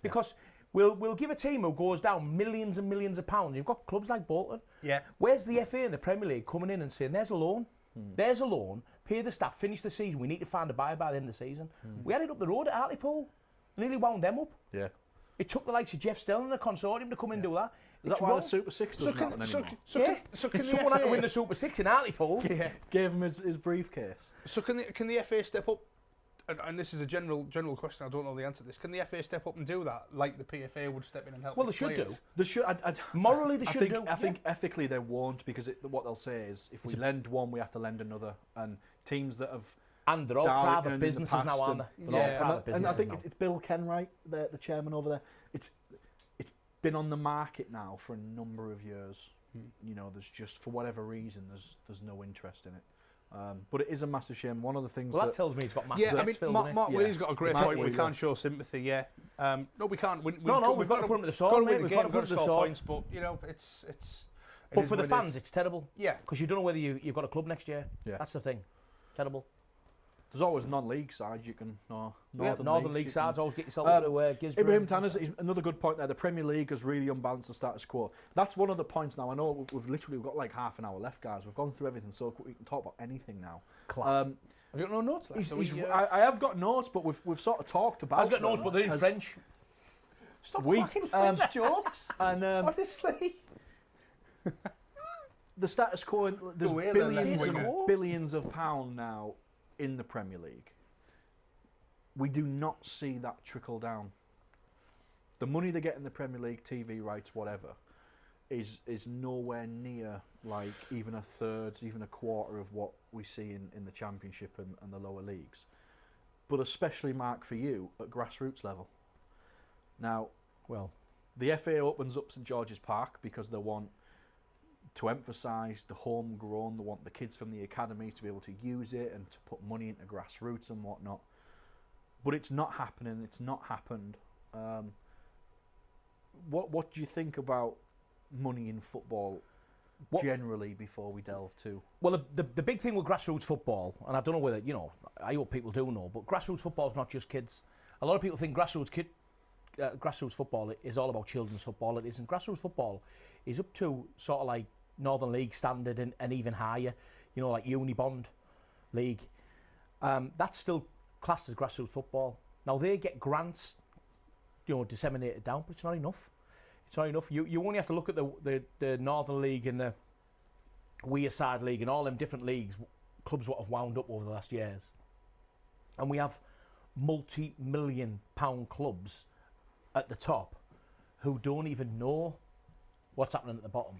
Because we'll give a team who goes down millions and millions of pounds. You've got clubs like Bolton. Yeah. Where's the FA and the Premier League coming in and saying, there's a loan, there's a loan, pay the staff, finish the season, we need to find a buyer by the end of the season. We had it up the road at Hartlepool, nearly wound them up. Yeah. It took the likes of Jeff Stelling and the consortium to come and do that. Is that why the Super Six doesn't happen anymore? So can the Someone had to FA win the Super Six in Hartlepool. Yeah. Gave him his briefcase. So can the FA step up? And this is a general question. I don't know the answer to this. Can the FA step up and do that, like the PFA would step in and help? Well, they its should players? do. They should. Morally, they should do. I think ethically they won't, because what they'll say is if we lend one, we have to lend another. And teams that have And they're all Darlington private in the businesses past now, aren't and- they? They're all Yeah. private and businesses I think now. it's Bill Kenwright, the chairman over there. It's been on the market now for a number of years. You know, there's just, for whatever reason, there's no interest in it. But it is a massive shame. One of the things Well, that tells me he's got massive Yeah, I mean, rates filled, Mark hasn't he? Willie's got a great Mark point. We Wheeler. can't show sympathy. Yeah. No, we can't. We've got to put him to the sword, Got to mate. win the We've game. got to put him to the score sword. points, but you know, it's. But for the fans, it's terrible. Yeah. Because you don't know whether you've got a club next year. Yeah. That's the thing. Terrible. There's always non-league sides you can. Northern League you sides can- always get yourself up to Gisborne. Ibrahim Tanner's another good point there. The Premier League has really unbalanced the status quo. That's one of the points now. I know we've got like half an hour left, guys. We've gone through everything, so we can talk about anything now. Class. Have you got no notes left? I have got notes, but we've sort of talked about. I've got notes, but they're in French. Stop we- cracking French jokes. And Honestly. the status quo. There's way they're billions left and winger. billions of pounds now in the Premier League. We do not see that trickle down. The money they get in the Premier League, TV rights, whatever, is nowhere near like even a third, even a quarter of what we see in the Championship and the lower leagues. But especially, Mark, for you at grassroots level. Now, Well, the FA opens up St George's Park because they want to emphasise the homegrown. They want the kids from the academy to be able to use it and to put money into grassroots and whatnot. But it's not happening. It's not happened. What do you think about money in football generally before we delve to? well, the big thing with grassroots football, and I don't know whether, I hope people do know, but grassroots football is not just kids. A lot of people think grassroots football is all about children's football. It isn't. Grassroots football is up to sort of like Northern League standard and even higher, like Unibond League. That's still classed as grassroots football. Now, they get grants, disseminated down, but it's not enough. It's not enough. You only have to look at the Northern League and the Wearside League and all them different leagues, clubs what have wound up over the last years. And we have multi-million pound clubs at the top who don't even know what's happening at the bottom.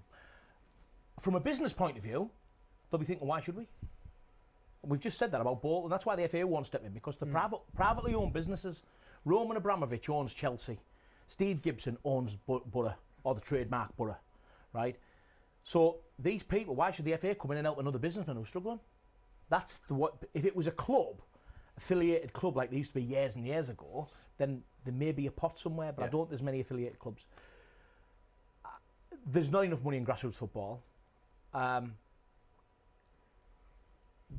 From a business point of view, they'll be thinking, why should we? We've just said that about Bolton. That's why the FA won't step in, because the privately owned businesses. Roman Abramovich owns Chelsea. Steve Gibson owns Borough, or the trademark Borough, right? So these people, why should the FA come in and help another businessman who's struggling? That's if it was a club, affiliated club like they used to be years and years ago, then there may be a pot somewhere, but I don't think there's many affiliated clubs. There's not enough money in grassroots football.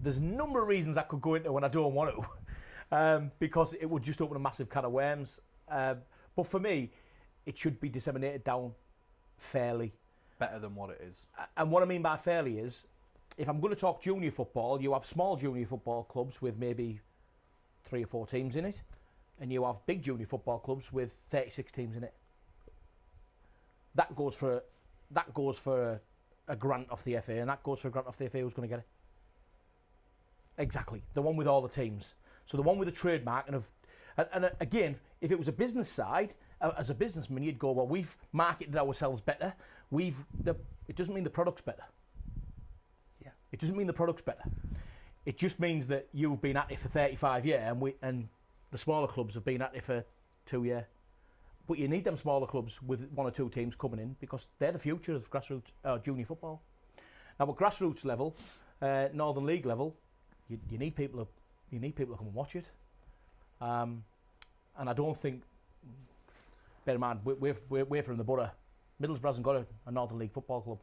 There's a number of reasons I could go into when I don't want to, because it would just open a massive can of worms. But for me, it should be disseminated down fairly. Better than what it is. And what I mean by fairly is, if I'm going to talk junior football, you have small junior football clubs with maybe 3 or 4 teams in it, and you have big junior football clubs with 36 teams in it. That goes for a grant off the FA, and that goes for a grant off the FA. Who's going to get it? Exactly, the one with all the teams. So the one with the trademark, and again, if it was a business side, as a businessman, you'd go, well, we've marketed ourselves better. It doesn't mean the product's better. Yeah. It doesn't mean the product's better. It just means that you've been at it for 35 years and the smaller clubs have been at it for 2 years. But you need them smaller clubs with 1 or 2 teams coming in because they're the future of grassroots junior football. Now, at grassroots level, Northern League level, you need people to come and watch it. And I don't think, bear in mind, we're from the borough. Middlesbrough hasn't got a Northern League football club.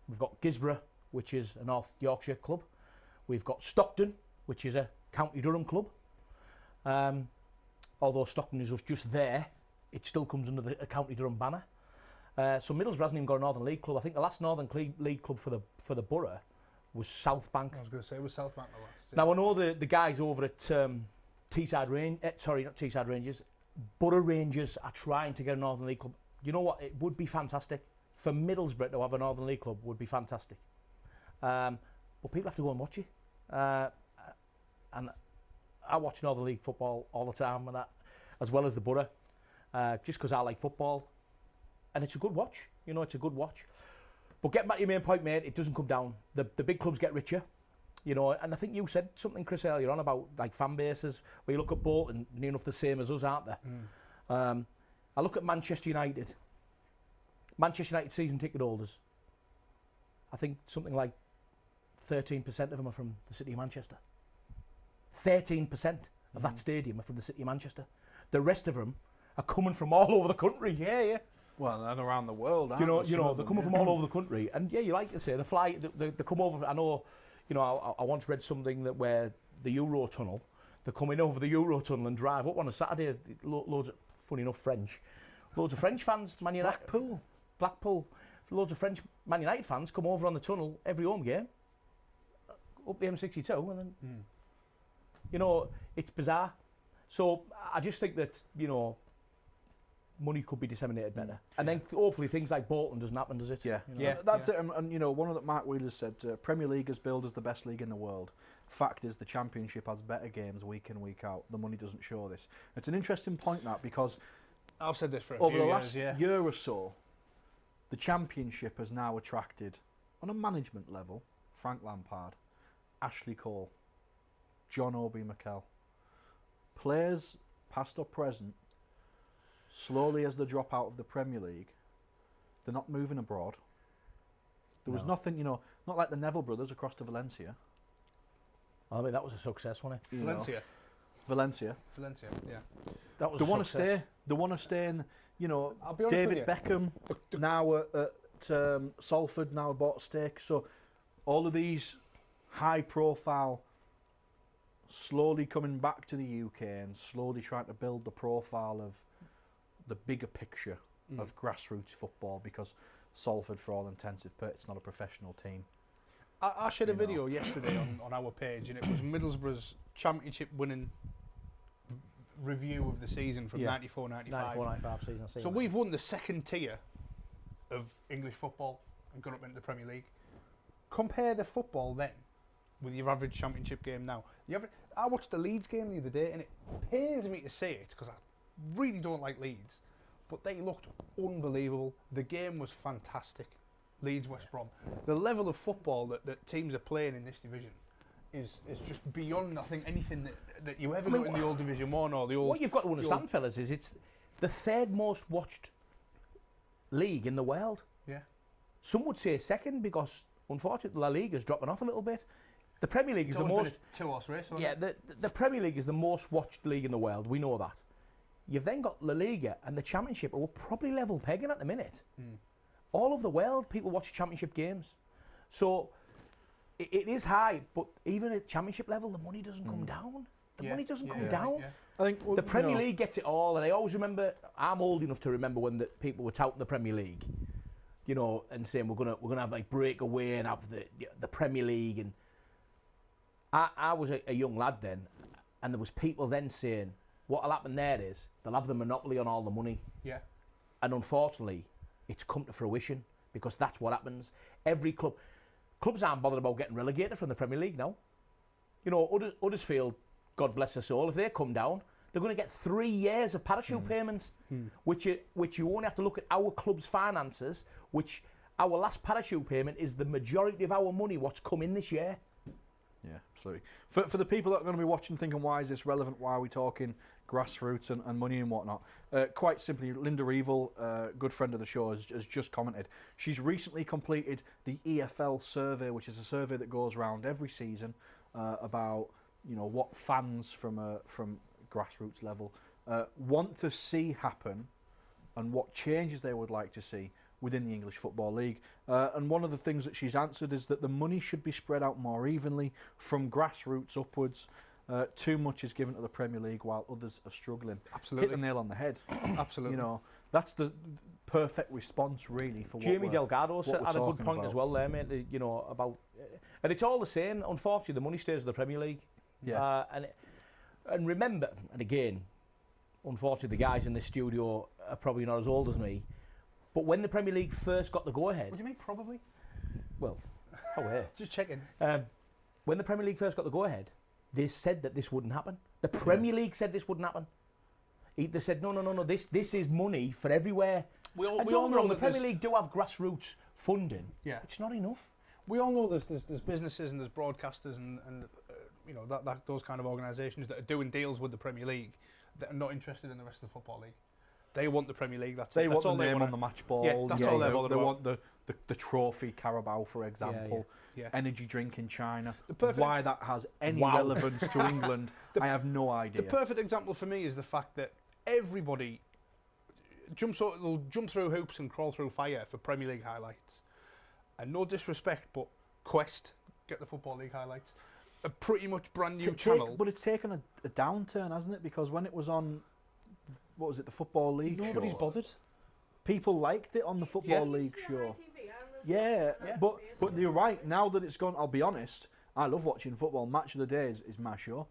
We've got Gisborough, which is a North Yorkshire club. We've got Stockton, which is a County Durham club. Although Stockton is just there, it still comes under a County Durham banner. So Middlesbrough hasn't even got a Northern League club. I think the last Northern League club for the borough was South Bank. I was going to say it was South Bank the last. Yeah. Now I know the guys over at Teesside not Teesside Rangers, Borough Rangers are trying to get a Northern League club. You know what? It would be fantastic for Middlesbrough to have a Northern League club. Would be fantastic. But people have to go and watch it. And I watch Northern League football all the time, and that, as well as the Borough, just because I like football, and it's a good watch. You know, it's a good watch. But getting back to your main point, mate, it doesn't come down. The big clubs get richer, you know, and I think you said something, Chris, earlier on about like fan bases. Where you look at Bolton, near enough the same as us, aren't they? I look at Manchester United. Manchester United season ticket holders. I think something like 13% of them are from the city of Manchester. 13% of that stadium are from the city of Manchester. The rest of them are coming from all over the country. Yeah. Well, and around the world, aren't You know, they're coming from all over the country, and yeah, you like to say they come over. I know, you know, I once read something that where the Euro Tunnel, they're coming over the Euro Tunnel and drive up on a Saturday. Loads of, funny enough, loads of French fans, Man United, Blackpool, loads of French Man United fans come over on the tunnel every home game, up the M62, and then, you know, it's bizarre. So I just think that, you know, money could be disseminated better, and then hopefully things like Bolton doesn't happen, does it? Yeah, you know? that's it. And you know, one of the Mark Wheeler said, Premier League is billed as the best league in the world. Fact is, the Championship has better games week in, week out. The money doesn't show this. It's an interesting point, that, because I've said this for over few the years, last year or so, the Championship has now attracted, on a management level, Frank Lampard, Ashley Cole, John Obi Mikel. Players, past or present, slowly as they drop out of the Premier League, they're not moving abroad. There was nothing, you know, not like the Neville brothers across to Valencia. I mean, that was a success, wasn't it? Valencia, yeah. That was They want to stay. They want to stay in, you know, I'll be honest with David you. Beckham, now at Salford, now bought a stake. So all of these high-profile, slowly coming back to the UK and slowly trying to build the profile of the bigger picture of grassroots football, because Salford, for all intensive purposes, it's not a professional team. I shared a video yesterday on our page, and it was Middlesbrough's championship winning review of the season from 94-95. 94-95 season. So we've won the second tier of English football and got up into the Premier League. Compare the football then with your average championship game now. I watched the Leeds game the other day, and it pains me to say it because I really don't like Leeds, but they looked unbelievable. The game was fantastic. Leeds, West Brom. The level of football that teams are playing in this division is just beyond, I think, anything that you ever got in the old Division 1 or the old... What you've got to understand, fellas, is it's the third most watched league in the world. Yeah. Some would say second, because unfortunately La Liga's dropping off a little bit. The Premier League is the most... two-horse race, yeah, the Premier League is the most watched league in the world. We know that. You've then got La Liga and the Championship, who are probably level pegging at the minute. All over the world, people watch Championship games. So it is high, but even at Championship level, the money doesn't come down. The money doesn't come down. Yeah. I think The Premier League gets it all, and I always remember. I'm old enough to remember when the people were touting the Premier League, you know, and saying we're gonna have like breakaway and have the Premier League. And I was a young lad then, and there was people then saying what'll happen there is they'll have the monopoly on all the money. Yeah. And unfortunately, it's come to fruition, because that's what happens. Every clubs aren't bothered about getting relegated from the Premier League now. You know, Huddersfield, God bless their soul, if they come down, they're going to get 3 years of parachute payments, which you only have to look at our club's finances, which our last parachute payment is the majority of our money what's come in this year. Yeah, absolutely. For the people that are going to be watching thinking, why is this relevant? Why are we talking grassroots and money and whatnot? Quite simply, Linda Reevil, good friend of the show, has just commented. She's recently completed the EFL survey, which is a survey that goes around every season about what fans from grassroots level want to see happen and what changes they would like to see within the English Football League. And one of the things that she's answered is that the money should be spread out more evenly from grassroots upwards. Too much is given to the Premier League while others are struggling. Absolutely. Hit the nail on the head. Absolutely. That's the perfect response, really, for Jamie Delgado what we're had a good talking point about. as well there, mate, about... And it's all the same. Unfortunately, the money stays with the Premier League. Yeah. And remember, and again, unfortunately, the guys in this studio are probably not as old as me, but when the Premier League first got the go-ahead... What do you mean, probably? Well, oh, Just checking. when the Premier League first got the go-ahead, they said that this wouldn't happen. The Premier League said this wouldn't happen. They said, no, this is money for everywhere. We all know know the that Premier League do have grassroots funding. Yeah. It's not enough. We all know there's businesses and there's broadcasters and that those kind of organisations that are doing deals with the Premier League that are not interested in the rest of the Football League. They want the Premier League. That's They it. want That's all the they name want. on the match ball. Yeah, that's all they're bothered they about. want the trophy Carabao, for example. Yeah. Energy drink in China. The perfect- Why that has any Wow. relevance to England, I have no idea. The perfect example for me is the fact that everybody they'll jump through hoops and crawl through fire for Premier League highlights. And no disrespect, but Quest get the Football League highlights. A pretty much brand new channel. But it's taken a downturn, hasn't it? Because when it was on, what was it, the Football League Nobody's show? bothered. People liked it on the Football League show. Yeah, Yeah. but you're right. Now that it's gone, I'll be honest, I love watching football. Match of the day is my show.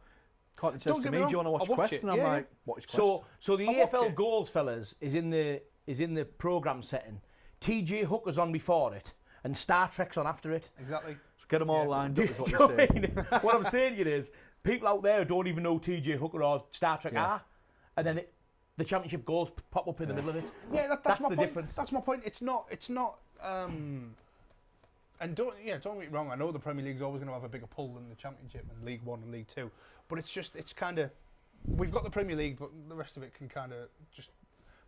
Courtney says Don't to get me, me do you want to wrong, watch I'll watch Quest? it, And I'm yeah. like, what is Quest? So the I'll watch EFL it. goals, fellas, is in the programme setting. TJ Hooker's on before it, and Star Trek's on after it. Exactly. So get them all Yeah. lined up, is Do what you you're know what I saying. mean? What I'm saying to you is, people out there who don't even know TJ Hooker or Star Trek Yeah. are, and then the championship goals pop up in the middle of it. Yeah, that's That's my the point. difference. That's my point. It's not. And don't get me wrong. I know the Premier League's always going to have a bigger pull than the Championship and League One and League Two, but it's kind of, we've got the Premier League, but the rest of it can kind of just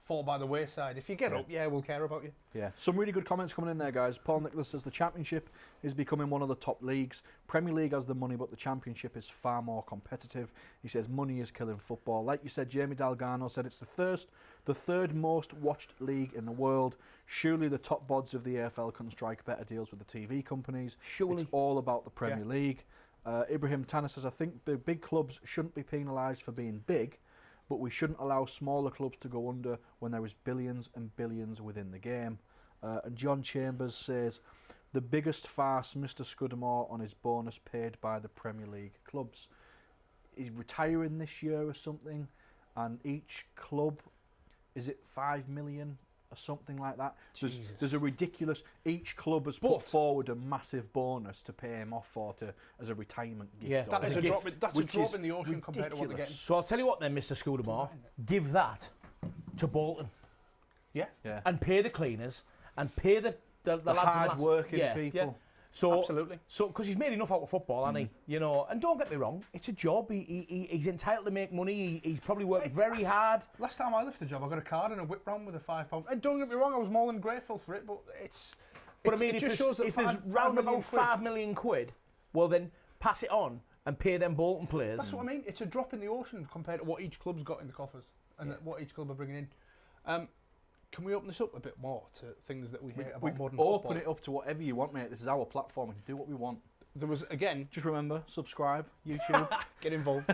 fall by the wayside. If you get up, we'll care about you. Yeah, some really good comments coming in there, guys. Paul Nicholas says the Championship is becoming one of the top leagues. Premier League has the money, but the Championship is far more competitive. He says money is killing football. Like you said, Jamie Delgado said it's the third most watched league in the world. Surely the top bods of the AFL can strike better deals with the TV companies. Surely. It's all about the Premier League. Ibrahim Tanner says, I think the big clubs shouldn't be penalised for being big, but we shouldn't allow smaller clubs to go under when there is billions and billions within the game. And John Chambers says, the biggest farce, Mr. Scudamore on his bonus paid by the Premier League clubs. He's retiring this year or something, and each club, is it 5 million or something like that? There's a ridiculous, each club has put forward a massive bonus to pay him off as a retirement gift. Yeah. or That is a a gift, drop. That's a which drop is in the ocean compared to what they're getting. So I'll tell you what then, Mr. Scudamore, give that to Bolton Yeah. Yeah. and pay the cleaners and pay the lads and hard lads. working Yeah. people. Yeah. So, Absolutely. So, because he's made enough out of football, hasn't he? And don't get me wrong, it's a job. He's entitled to make money. He's probably worked very hard. Last time I left a job, I got a card and a whip round with a £5. And don't get me wrong, I was more than grateful for it, but But I mean, it if just shows that there's round about £5 million, well then pass it on and pay them Bolton players. That's what I mean. It's a drop in the ocean compared to what each club's got in the coffers and what each club are bringing in. Can we open this up a bit more to things that we hear about modern football? Open it up to whatever you want, mate. This is our platform. We can do what we want. There was, again... Just remember, subscribe, YouTube, Get involved.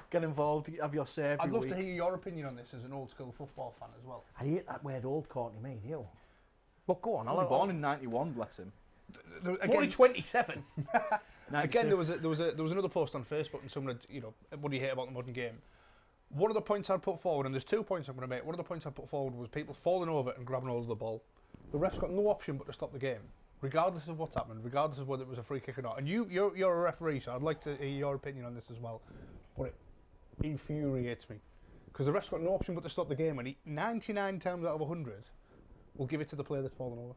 get involved, have your say every I'd love week. to hear your opinion on this as an old school football fan as well. I hate that word old Courtney made, you. But go on, He was born in '91, bless him. Only 27. Again, there was another post on Facebook and someone had, what do you hate about the modern game? One of the points I'd put forward, and there's 2 points I'm going to make, one of the points I put forward was people falling over and grabbing hold of the ball. The ref's got no option but to stop the game, regardless of what's happened, regardless of whether it was a free kick or not. And you're a referee, so I'd like to hear your opinion on this as well. But it infuriates me, because the ref's got no option but to stop the game, and he, 99 times out of 100, will give it to the player that's fallen over.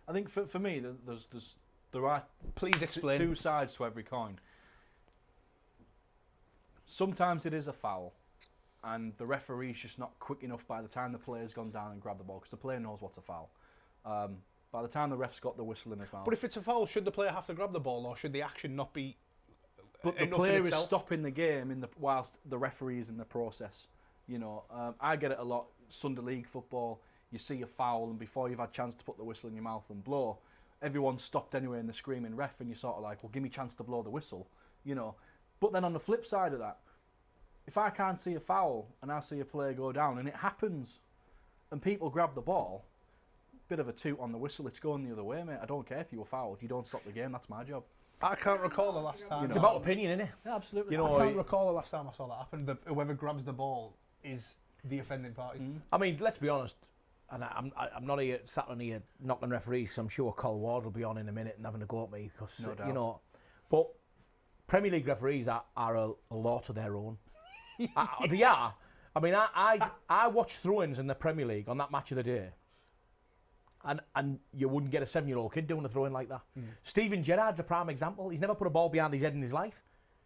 I think for me, there are Please explain. two sides to every coin. Sometimes it is a foul, and the referee's just not quick enough by the time the player's gone down and grabbed the ball, because the player knows what's a foul. By the time the ref's got the whistle in his mouth. But if it's a foul, should the player have to grab the ball, or should the action not be But the enough player in is itself? stopping the game whilst the referee is in the process. You know, I get it a lot. Sunday League football, you see a foul, and before you've had a chance to put the whistle in your mouth and blow, everyone's stopped anyway and they're screaming ref, and you're sort of like, well, give me a chance to blow the whistle, you know. But then on the flip side of that, if I can't see a foul and I see a player go down and it happens and people grab the ball, bit of a toot on the whistle, it's going the other way, mate. I don't care if you were fouled. You don't stop the game. That's my job. I can't recall the last time. It's about opinion, isn't it? Yeah, absolutely. You know, I can't recall the last time I saw that happen. Whoever grabs the ball is the offending party. I mean, let's be honest, and I'm not here sat on here knocking referees, 'cause I'm sure Col Ward will be on in a minute and having a go at me, because No doubt. you know. But Premier League referees are a lot of their own. They are. I mean, I watched throw-ins in the Premier League on that match of the day, and you wouldn't get a 7-year-old kid doing a throw-in like that. Steven Gerrard's a prime example. He's never put a ball behind his head in his life.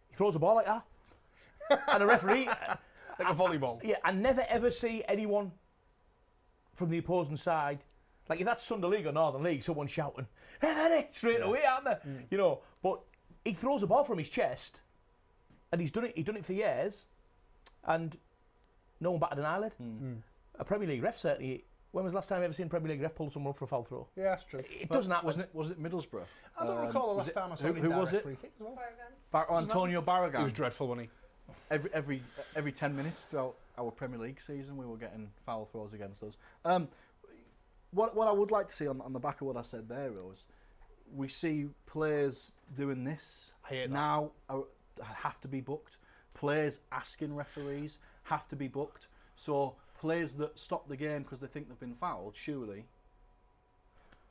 He throws a ball like that, and a referee. Like a volleyball. Yeah, I never ever see anyone from the opposing side, like if that's Sunday League or Northern League, someone shouting, "Hey, straight away, aren't they?" You know, but he throws a ball from his chest, and he's done it for years, and no one batted an eyelid. A Premier League ref certainly. When was the last time you ever seen a Premier League ref pull someone up for a foul throw? Yeah, that's true. It doesn't happen. Was it Middlesbrough? I don't recall the last time I saw him who was it? free kick as well. Antonio Barragan. He was dreadful, wasn't he? Every 10 minutes throughout our Premier League season, we were getting foul throws against us. What I would like to see on the back of what I said there is, we see players doing this I hate that. now have to be booked. Players asking referees have to be booked. So players that stop the game because they think they've been fouled, surely.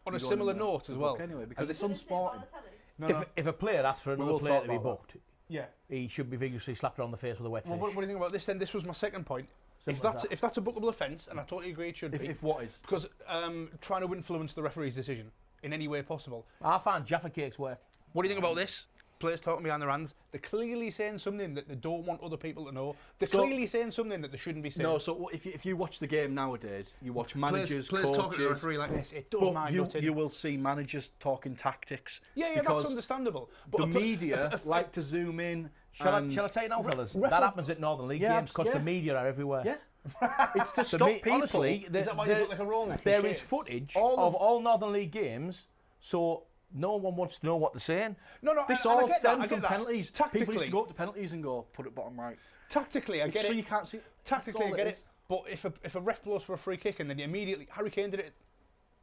On a you go similar in the note as well. book anyway, because it's Did they say it on unsporting. the telly? No, no. If a player asks for We another will player talk to be about booked, Yeah. he should be vigorously slapped around the face with a wet Well, fish. what do you think about this then? This was my second point. If Simple as that's a bookable offence, and I totally agree it should be, If what is? because trying to influence the referee's decision in any way possible. I find Jaffa Cake's work. What do you think about this? Players talking behind their hands. They're clearly saying something that they don't want other people to know. They're So- clearly saying something that they shouldn't be saying. No, so if you watch the game nowadays, you watch managers, players talking to the coaches, referee like this. It does but my you, nut in. you will see managers talking tactics. Yeah, that's because understandable. the a- media a- like to zoom in. Shall I and tell you now, fellas? ref- That happens at Northern League Yeah, games because yeah. the media are everywhere. Yeah, it's to The stop me- people. honestly, Is that why you look like a roll neck? there is footage of all Northern League games, so no one wants to know what they're saying. No, This I all get that, stems I get from that. penalties. Tactically, People used to go up to penalties and go, put it bottom right. tactically, I It's get so it. you can't see. Tactically, I that's all get it it. is. But if a ref blows for a free kick and then immediately Harry Kane did it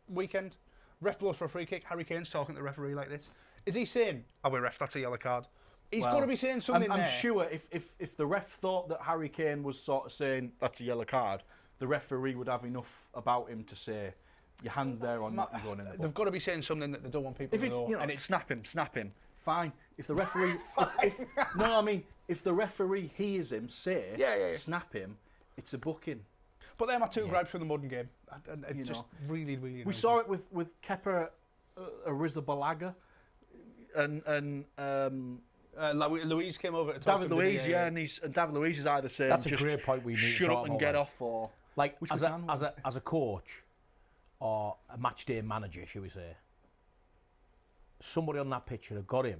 weekend, ref blows for a free kick, Harry Kane's talking to the referee like this. Is he saying, "Oh, we ref, that's a yellow card"? He's Well, got to be saying something I'm there. sure if the ref thought that Harry Kane was sort of saying that's a yellow card, the referee would have enough about him to say, your hands there or not, you're going in the book. They've got to be saying something that they don't want people If to it's, know. you know, and it's snap him, fine. If the referee, I mean, if the referee hears him say, Yeah. snap him, it's a booking. But they're my two gripes from the modern game. And it You just know. really We annoys saw me. it with Kepa Arrizabalaga and Louise came over to talk David to him, didn't Luiz, he? yeah, and David Luiz is either saying That's a just great point we need to shut talk up and about, get like. off, or Like Which as we a, can, as a coach or a match day manager, shall we say, somebody on that pitch should have got him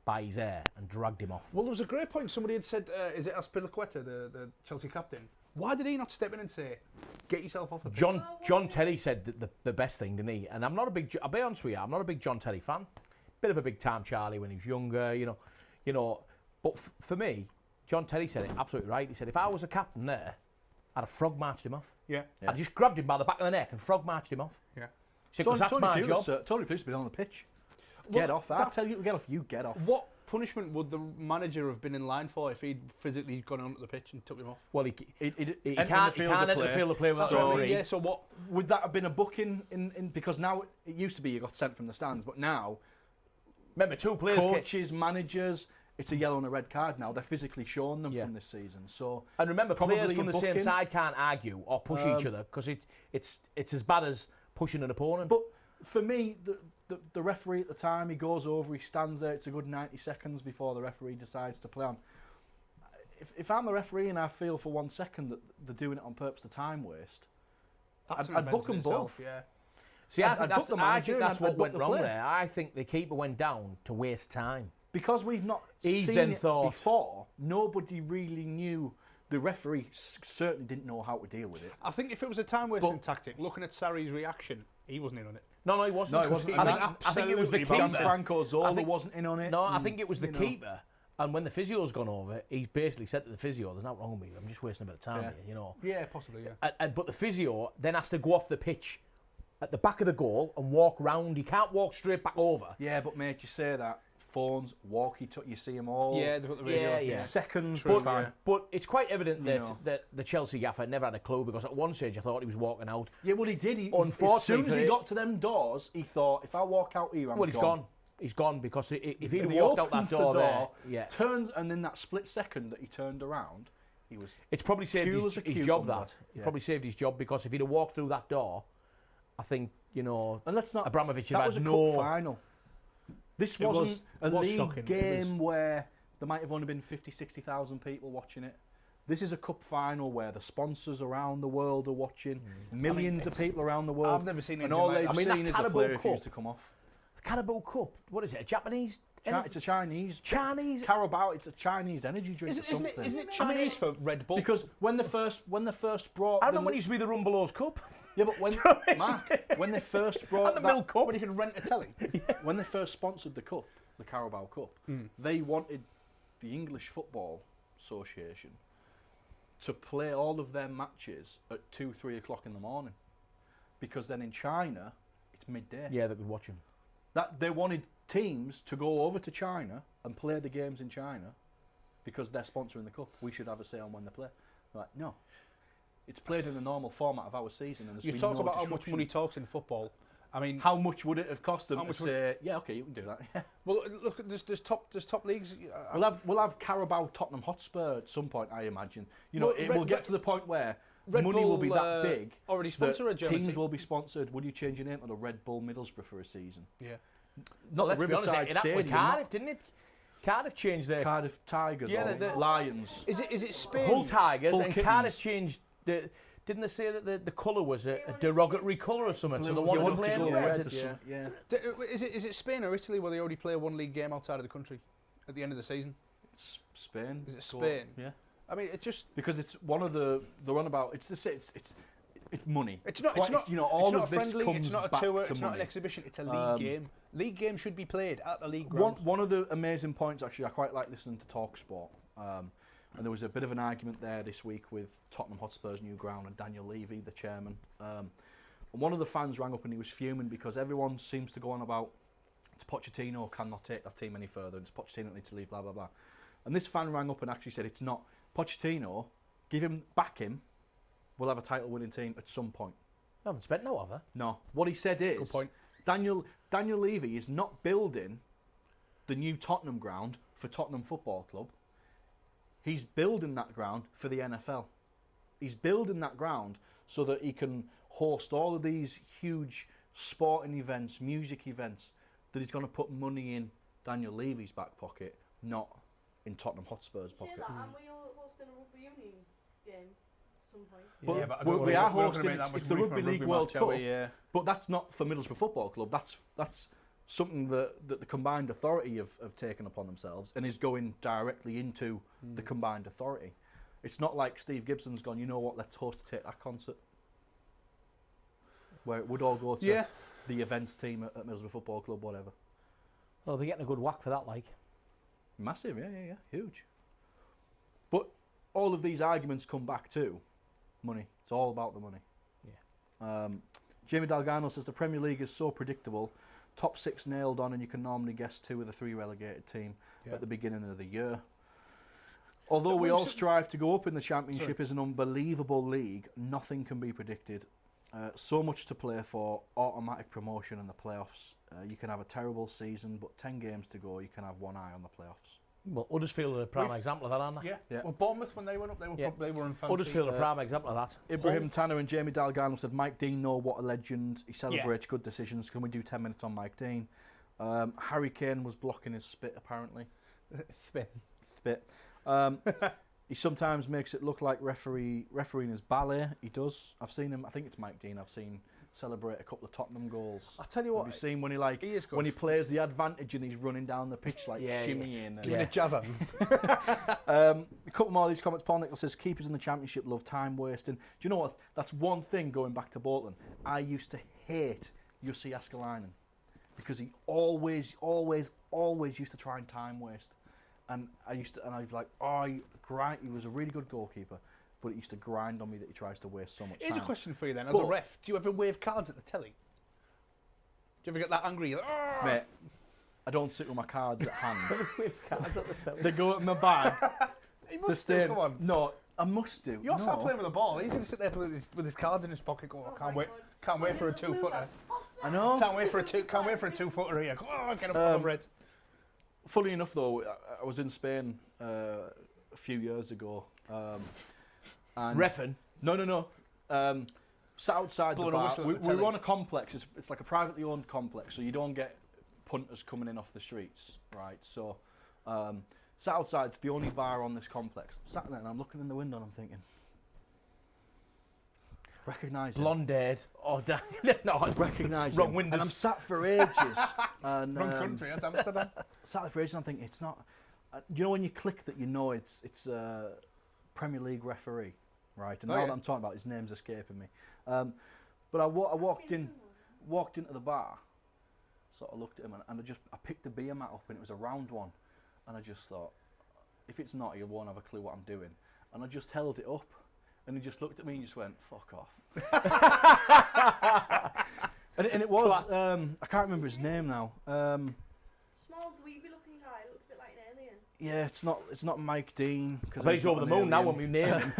by his hair and dragged him off. Well, there was a great point. Somebody had said, is it Azpilicueta, the Chelsea captain? Why did he not step in and say, get yourself off the pitch? John Terry said that the best thing, didn't he? And I'm not a big, I'll be honest with you, I'm not a big John Terry fan. Bit of a big time Charlie when he was younger, you know. But for me, John Terry said it absolutely right. He said, if I was a captain there, I'd have frog marched him off. Yeah. I'd just grabbed him by the back of the neck and frog marched him off. Yeah. He said, 'cause that's my job. Tony Pulis been on the pitch. Well, Get off. I tell you to get off. You get off. What punishment would the manager have been in line for if he'd physically gone onto the pitch and took him off? Well, he Entering can't the field to enter the play. field to play without So- a referee. Yeah, so what? Would that have been a booking in because now it used to be you got sent from the stands, but now Remember, two players came, coaches, managers, it's a yellow and a red card now. They're physically showing them Yeah. from this season. So and remember, probably players from a the same booking. side can't argue or push each other because it's as bad as pushing an opponent. But For me, the referee at the time, he goes over, he stands there. It's a good 90 seconds before the referee decides to play on. If I'm the referee and I feel for 1 second that they're doing it on purpose, the time waste, I'd book them both. Yeah. See, I think that's what I'd book went the wrong player. there. I think the keeper went down to waste time. Because we've not He's seen then it thought- before, nobody really knew. The referee certainly didn't know how to deal with it. I think if it was a time-wasting tactic, looking at Sarri's reaction, he wasn't in on it. No, he wasn't. No, he wasn't. I think it was the Absolutely keeper. Gianfranco Zola I think- wasn't in on it. No, I think it was the you know. keeper. And when the physio's gone over, he's basically said to the physio, "There's nothing wrong with me. I'm just wasting a bit of time Yeah. here, you know." Yeah, possibly, yeah. But the physio then has to go off the pitch at the back of the goal and walk round. He can't walk straight back over. Yeah, but mate, you say that. Phones, walkie-talkie, you see them all. Yeah, they've got the radios. Yeah. Seconds, True, was fine. yeah. But it's quite evident You that, know. that the Chelsea gaffer never had a clue, because at one stage I thought he was walking out. Yeah, well, he did. As Unfortunately soon as for he it- got to them doors, he thought, if I walk out here, I'm Well, he's gone. He's gone, because if he'd And have walked out opens that door, the there, yeah, turns, and in that split second that he turned around, he was it's probably saved cool his, as a his job. cucumber. That it Yeah. probably saved his job, because if he'd have walked through that door, I think, you know, And let's not. Abramovich that had was a no. cup final. This It was- wasn't a was league shocking. It game where there might have only been 50, 60,000 people watching it. This is a cup final where the sponsors around the world are watching, millions of people around the world, I've never seen and anything all like they've that. I mean, that seen is a Carabao player refuse Cup- to come off. Carabao Cup. What is it? A Japanese? It's a Chinese. Chinese. Carabao. It's a Chinese energy drink or Isn't something. it Chinese for Red Bull? Because when they first brought, I the remember when it used to be the Rumbelows Cup. yeah, but when Mark, when they first brought And the Milk Cup. when you can rent a telly. when they first sponsored the cup, the Carabao Cup, they wanted the English Football Association to play all of their matches at 2, 3 o'clock in the morning, because then in China it's midday. Yeah, they could watch him. That they wanted teams to go over to China and play the games in China because they're sponsoring the cup. We should have a say on when they play. Like, no, it's played in the normal format of our season, and there's You been talk no about how much disruption. money talks in football. I mean, How much would it have cost them How to much would- say, yeah, okay, you can do that? well, look, there's top leagues. We'll have Carabao Tottenham Hotspur at some point, I imagine. You know, Well, it Red- will get Red- to the point where Red money will Bull, be that big. already that sponsor a German teams team. will be sponsored. Would you change your name to the Red Bull Middlesbrough for a season? Yeah. Not Let's the be honest, Riverside it happened with Stadium. Cardiff, not didn't it? Cardiff changed their Cardiff Tigers Yeah, or the- Lions. Is it Spain? Hull Tigers, Hull and Kittens. Cardiff changed the. Didn't they say that the colour was a derogatory colour or something? So they You wanted to want play to go in red red. or something, yeah. Is it Spain or Italy where they already play one league game outside of the country at the end of the season? Spain. Is it Go- Spain? Yeah. I mean, it just Because it's one of the runabout. It's money. it's not You know, all it's not of a this friendly, comes it's not a back tour, to it's not an money. exhibition, it's a league game. League game should be played at the league ground. One of the amazing points, actually, I quite like listening to Talk Sport. And there was a bit of an argument there this week with Tottenham Hotspur's new ground and Daniel Levy, the chairman. And one of the fans rang up and he was fuming because everyone seems to go on about it's Pochettino cannot take that team any further, and it's Pochettino that needs to leave, blah, blah, blah. And this fan rang up and actually said it's not. Pochettino, back him, we'll have a title-winning team at some point. I haven't spent no other. No. What he said is Good point. Daniel Levy is not building the new Tottenham ground for Tottenham Football Club. He's building that ground for the NFL. He's building that ground so that he can host all of these huge sporting events, music events, that he's going to put money in Daniel Levy's back pocket, not in Tottenham Hotspur's Say pocket. that, and we all hosting a rugby union game at some point. But Yeah, but I we don't we wanna- are we're not gonna hosting make that it's much the money from Rugby a League rugby World match, are Cup, we? Yeah. but that's not for Middlesbrough Football Club. That's something that the combined authority have taken upon themselves and is going directly into the combined authority. It's not like Steve Gibson's gone, you know what, let's host a Take That concert, where it would all go to Yeah. the events team at Middlesbrough Football Club, whatever. Well, they're getting a good whack for that, like. Massive, yeah, huge. But all of these arguments come back to money. It's all about the money. Yeah. Jamie Dalgano says the Premier League is so predictable. Top 6 nailed on, and you can normally guess 2 of the 3 relegated team at the beginning of the year. Although we all strive to go up in the Championship is an unbelievable league, nothing can be predicted. So much to play for, automatic promotion in the playoffs. You can have a terrible season, but 10 games to go, you can have one eye on the playoffs. Well, Huddersfield are a prime example of that, aren't they? Yeah. Yeah. Well, Bournemouth, when they went up, they were in fancy. Huddersfield are a prime example of that. Ibrahim Tanner and Jamie Dalgarno said, Mike Dean, know what a legend. He celebrates good decisions. Can we do 10 minutes on Mike Dean? Harry Kane was blocking his spit, apparently. Spit. He sometimes makes it look like refereeing is ballet. He does. I've seen him. I think it's Mike Dean. I've seen celebrate a couple of Tottenham goals. I tell you what. Have you seen when when he plays the advantage and he's running down the pitch like shimmying? And Giving it jazz hands. A couple more of these comments. Paul Nichols says, keepers in the Championship love time wasting. Do you know what? That's one thing going back to Bolton. I used to hate Jussi Jääskeläinen because he always used to try and time waste. And I'd be like, he was a really good goalkeeper, but it used to grind on me that he tries to waste so much time. Here's a question for you then, as a ref. Do you ever wave cards at the telly? Do you ever get that angry? Like, mate, I don't sit with my cards at hand. With cards at the telly. They go in my bag. You must do, come on. No, I must do. You're still playing with the ball. He's going to sit there with his cards in his pocket going, can't wait for a 2-footer. I know. Can't wait for a 2-footer here. Come on, get up, Red. Funny enough, though, I was in Spain a few years ago. And Reffin? No. Sat outside the bar. We were on a complex. It's like a privately owned complex, so you don't get punters coming in off the streets, right? So, sat outside. It's the only bar on this complex. Sat there, and I'm looking in the window, and I'm thinking, recognise him. Blonde-haired. Oh, no, recognise wrong him. windows. And I'm sat for ages. And, Wrong country, that's Amsterdam. Sat there for ages, and I'm thinking, it's not. You know when you click that, you know it's a Premier League referee, right? And now that I'm talking about, his name's escaping me. But I walked into the bar, sort of looked at him, and I picked the beer mat up, and it was a round one, and I just thought, if it's not, you won't have a clue what I'm doing. And I just held it up, and he just looked at me and just went, fuck off. and it was, I can't remember his name now. Small, dweeby looking guy, looks a bit like an alien. Yeah, it's not Mike Dean. I bet he's over the moon now when we name him.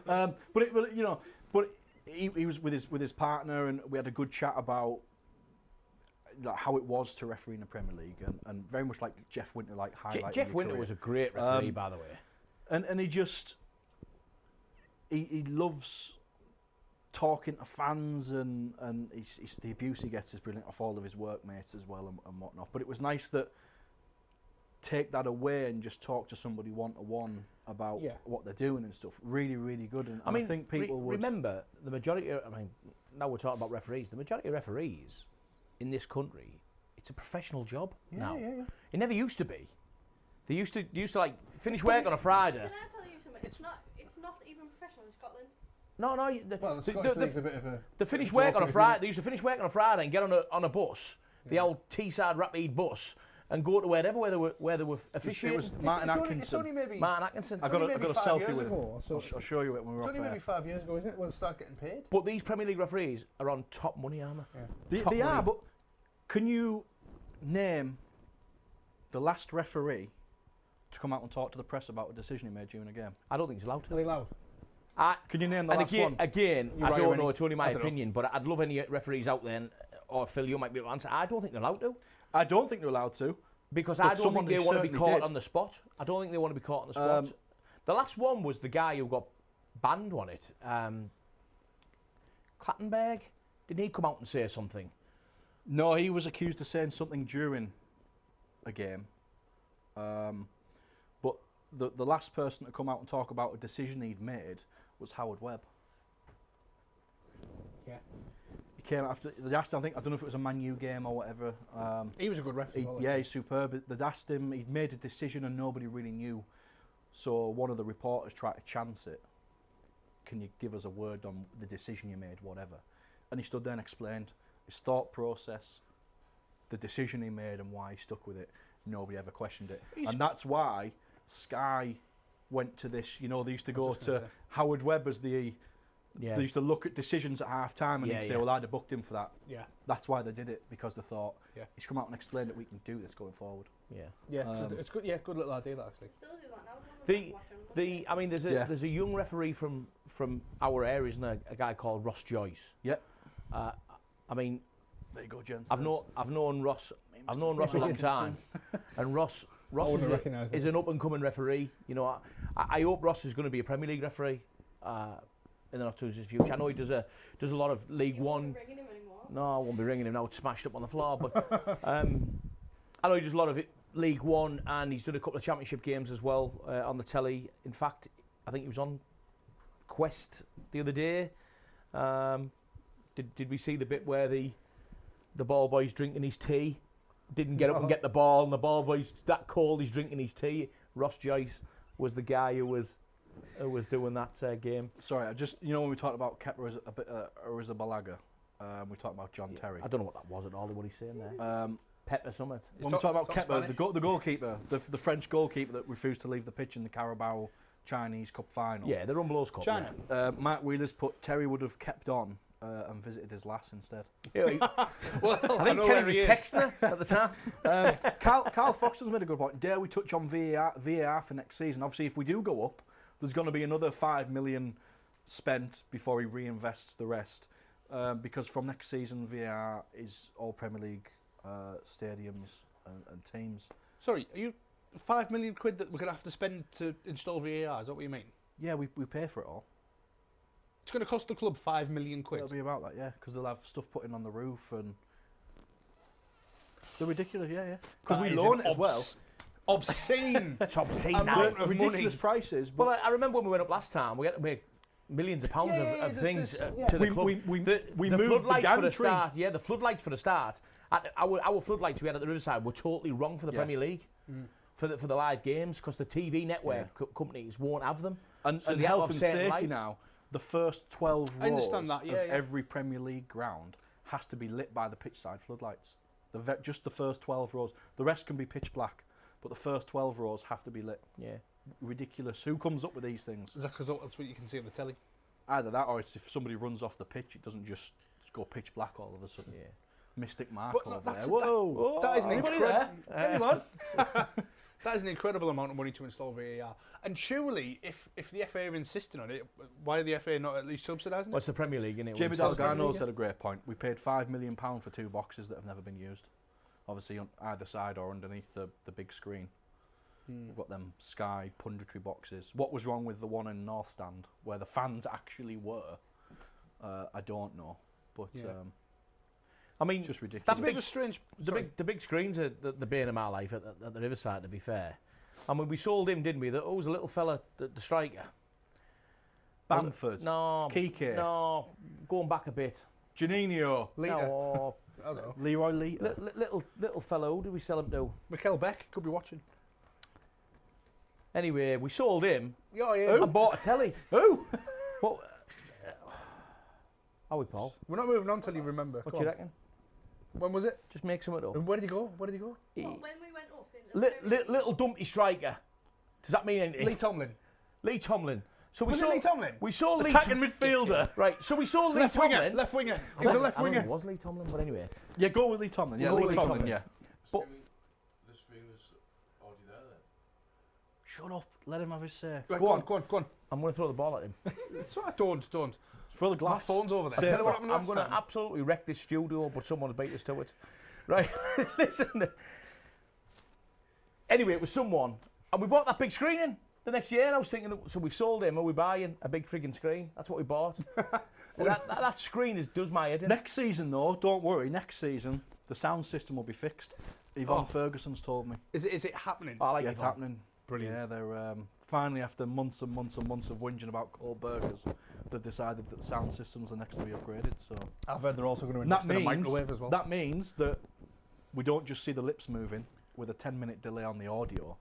But he was with his partner, and we had a good chat about like how it was to referee in the Premier League, and very much like Jeff Winter, like highlighting. Jeff Winter was a great referee, by the way. And he just he loves talking to fans, and he's, the abuse he gets is brilliant off all of his workmates as well and whatnot. But it was nice that take that away and just talk to somebody one-to-one about what they're doing and stuff. Really, really good. And I think people would remember the majority. Now we're talking about referees. The majority of referees in this country, it's a professional job now. Yeah. It never used to be. They used to like finish work on a Friday. Can I tell you something? It's not even professional in Scotland. No. The Scottish League's a bit of a... They finish work on a Friday. They used to finish work on a Friday and get on a bus, the old Teesside Rapid bus, and go to where they were officiating. It was Martin Atkinson. It's only maybe... Martin Atkinson. I got a selfie with him. So I'll show you it when we're off It's only air. maybe 5 years ago, isn't it, when they start getting paid? But these Premier League referees are on top money, aren't they? Yeah. They are, but can you name the last referee to come out and talk to the press about a decision he made during a game? I don't think he's allowed to. Are they allowed? Can you name the last one? Again, You're I right, don't know, Rennie. it's only my opinion, but I'd love any referees out there, or Phil, you might be able to answer. I don't think they're allowed to. I don't think they're allowed to. Because But I don't think they want to be certainly caught did. on the spot. I don't think they want to be caught on the spot. The last one was the guy who got banned on it. Clattenburg? Didn't he come out and say something? No, he was accused of saying something during a game. But the last person to come out and talk about a decision he'd made was Howard Webb. Yeah. He came after they asked him, I don't know if it was a Man U game or whatever. He was a good referee. He's superb. They'd asked him, he'd made a decision and nobody really knew. So one of the reporters tried to chance it. Can you give us a word on the decision you made, whatever? And he stood there and explained his thought process, the decision he made and why he stuck with it. Nobody ever questioned it. And that's why Sky went to this, they used to go to Howard Webb as the... Yeah. They used to look at decisions at half time and he'd say, well, I'd have booked him for that. Yeah. That's why they did it, because they thought, he's come out and explained that we can do this going forward. Yeah. Yeah, it's good. Yeah, good little idea, that, actually. Still do that now. I mean, there's a young referee from our area, isn't there? A guy called Ross Joyce. Yep. I mean, there you go, gents. I've known Ross a long time, and Ross Ross wouldn't have recognised is him. an up-and-coming referee. You know, I hope Ross is going to be a Premier League referee in the not too distant future. I know he does a lot of League You One. won't be ringing him anymore. No, I won't be ringing him now. It's smashed up on the floor. But I know he does a lot of League One, and he's done a couple of Championship games as well on the telly. In fact, I think he was on Quest the other day. Did we see the bit where the ball boy's drinking his tea? Didn't get up and get the ball, and the ball boy's that cold. He's drinking his tea. Ross Joyce was the guy who was doing that game. Sorry, I just when we talked about Kepa as a bit as a balaga, we talked about John Terry. I don't know what that was at all. What he's saying there. Pepper Summit. When we talk about Kepa, the goalkeeper, the French goalkeeper that refused to leave the pitch in the Carabao Chinese Cup final. Yeah, the Rumbelows Cup. China. Yeah. Mark Wheeler's put Terry would have kept on and visited his lass instead. Yeah, Well, I think Terry was texting her at the time. Carl Foster's made a good point. Dare we touch on VAR for next season? Obviously, if we do go up, there's going to be another 5 million spent before he reinvests the rest. Because from next season, VAR is all Premier League stadiums and teams. Sorry, are you 5 million quid that we're going to have to spend to install VAR? Is that what you mean? Yeah, we pay for it all. It's going to cost the club 5 million quid. It'll be about that, yeah, because they'll have stuff put in on the roof and they're ridiculous, yeah. Because we loan it as well. Obscene. It's obscene. Amount Now. of Ridiculous money. prices, but Well, I remember when we went up last time, we had to make millions of pounds of things to the club. we the moved the floodlights for the gantry. start. Yeah, the floodlights for the start. Our floodlights we had at the Riverside were totally wrong for the Premier League. For the live games, because the TV network companies won't have them. And, So and they have to health have and certain safety lights. now, the first 12 I rows understand that, of yeah. every Premier League ground has to be lit by the pitch side floodlights. Just the first 12 rows. The rest can be pitch black, but the first 12 rows have to be lit. Yeah. Ridiculous. Who comes up with these things? Is that because that's what you can see on the telly? Either that or it's if somebody runs off the pitch, it doesn't just go pitch black all of a sudden. Yeah. Mystic Mark But over that's- there. Whoa! That is an Anybody incredible. there? Anyone? That is an incredible amount of money to install VAR. And surely, if the FA are insisting on it, why are the FA not at least subsidising it? What's the Premier League, innit? Jamie Well, it's the Premier Delgado League, said a great point. We paid £5 million for 2 boxes that have never been used. Obviously on either side or underneath the big screen. We've got them Sky punditry boxes. What was wrong with the one in North Stand where the fans actually were? I don't know. But Yeah. I mean, it's just ridiculous. That's a bit of a strange. the big screens are the bane of my life at the Riverside, to be fair. And when we sold him, didn't we? That was a little fella, the striker. Bamford. No. Kike. No. Going back a bit. Janino. Leader. No. I don't know. Leroy Leader. Little fellow. Who did we sell him to? Mikel Beck could be watching. Anyway, we sold him Yeah, yeah. and bought a telly. Who? What? Are we, Paul? We're not moving on till you remember. What Go do you on. reckon? When was it? Just make something up. And where did he go? Where did he go? He- What, when we went up in the Premier League? little dumpy striker. Does that mean anything? Lee Tomlin. Lee Tomlin. So we Was it sold Lee Tomlin? We saw Lee Attacking midfielder. Right. So we saw Lee Left winger. Tomlin. Left winger. He was a left I don't know if winger. it was Lee Tomlin, but anyway. Yeah, go with Lee Tomlin. Yeah, Go Lee with Lee Tomlin, Tomlin. yeah. But- The screen was already there then. Shut up. Let him have his say. Right, Go on. go on, go on. I'm going to throw the ball at him. It's all right, don't. Throw the My glass. phone's over there. Safe. Tell you what happened I'm last going to time. absolutely wreck this studio, but someone's beat us to it. Right? Listen. Anyway, it was someone, and we bought that big screen in the next year, and I was thinking, so we've sold him, are we buying a big frigging screen? That's what we bought. And that screen does my head in. Next season, though, don't worry. Next season, the sound system will be fixed. Yvonne Oh. Ferguson's told me. Is it happening? I like Yeah, it. it's happening. Brilliant. Yeah, they're finally, after months and months and months of whinging about cold burgers, they've decided that the sound systems are next to be upgraded. So I've heard they're also going to And that invest in a means- microwave as well. that means that we don't just see the lips moving with a 10-minute delay on the audio.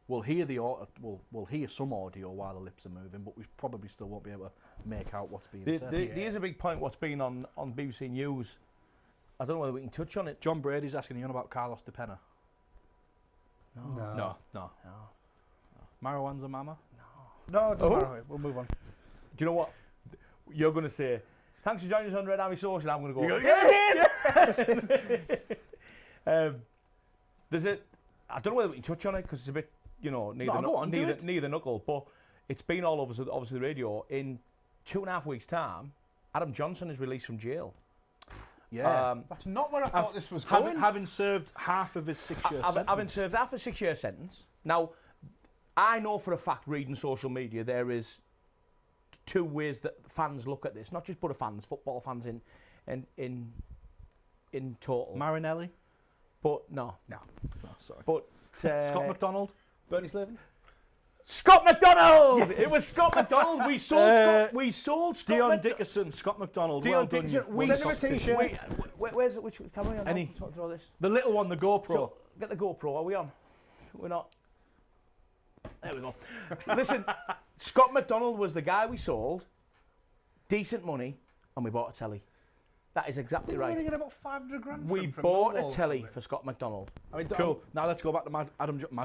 We'll hear we'll hear some audio while the lips are moving, but we probably still won't be able to make out what's being said. There's a big point what's been on BBC News. I don't know whether we can touch on it. John Brady's asking you on about Carlos De Pena. No. No. Marwan's a mama. No, don't worry. We'll move on. Do you know what? You're going to say, thanks for joining us on RedArmy Social. I'm going to go, You go, there's a, I don't know whether we can touch on it because it's a bit, neither, go on, do it. neither knuckle, but it's been all over obviously the radio. In 2.5 weeks' time, Adam Johnson is released from jail. Yeah. That's not where I thought this was having, going. having served half of his 6-year sentence. Having served half a 6-year sentence. Now, I know for a fact, reading social media, there is 2 ways that fans look at this. Not just Borough fans, football fans in total. Marinelli? But no. No, sorry. But Scott McDonald? Bernie Slavin? Scott McDonald! Yes. It was Scott McDonald. We sold Scott Dion McDonald. Dickerson, Scott McDonald. Dion Well done. Dickerson. you've We won send him a competition. t-shirt. Where's it? Which camera are we on? Any. Talk through all this. The little one, the GoPro. So, get the GoPro. Are we on? We're not. There we go. Listen, Scott McDonald was the guy we sold. Decent money, and we bought a telly. That is exactly We're going to right. get about 500 grand We from bought Millwall a telly somewhere. for Scott McDonald. I mean, Cool. Now let's go back to Madam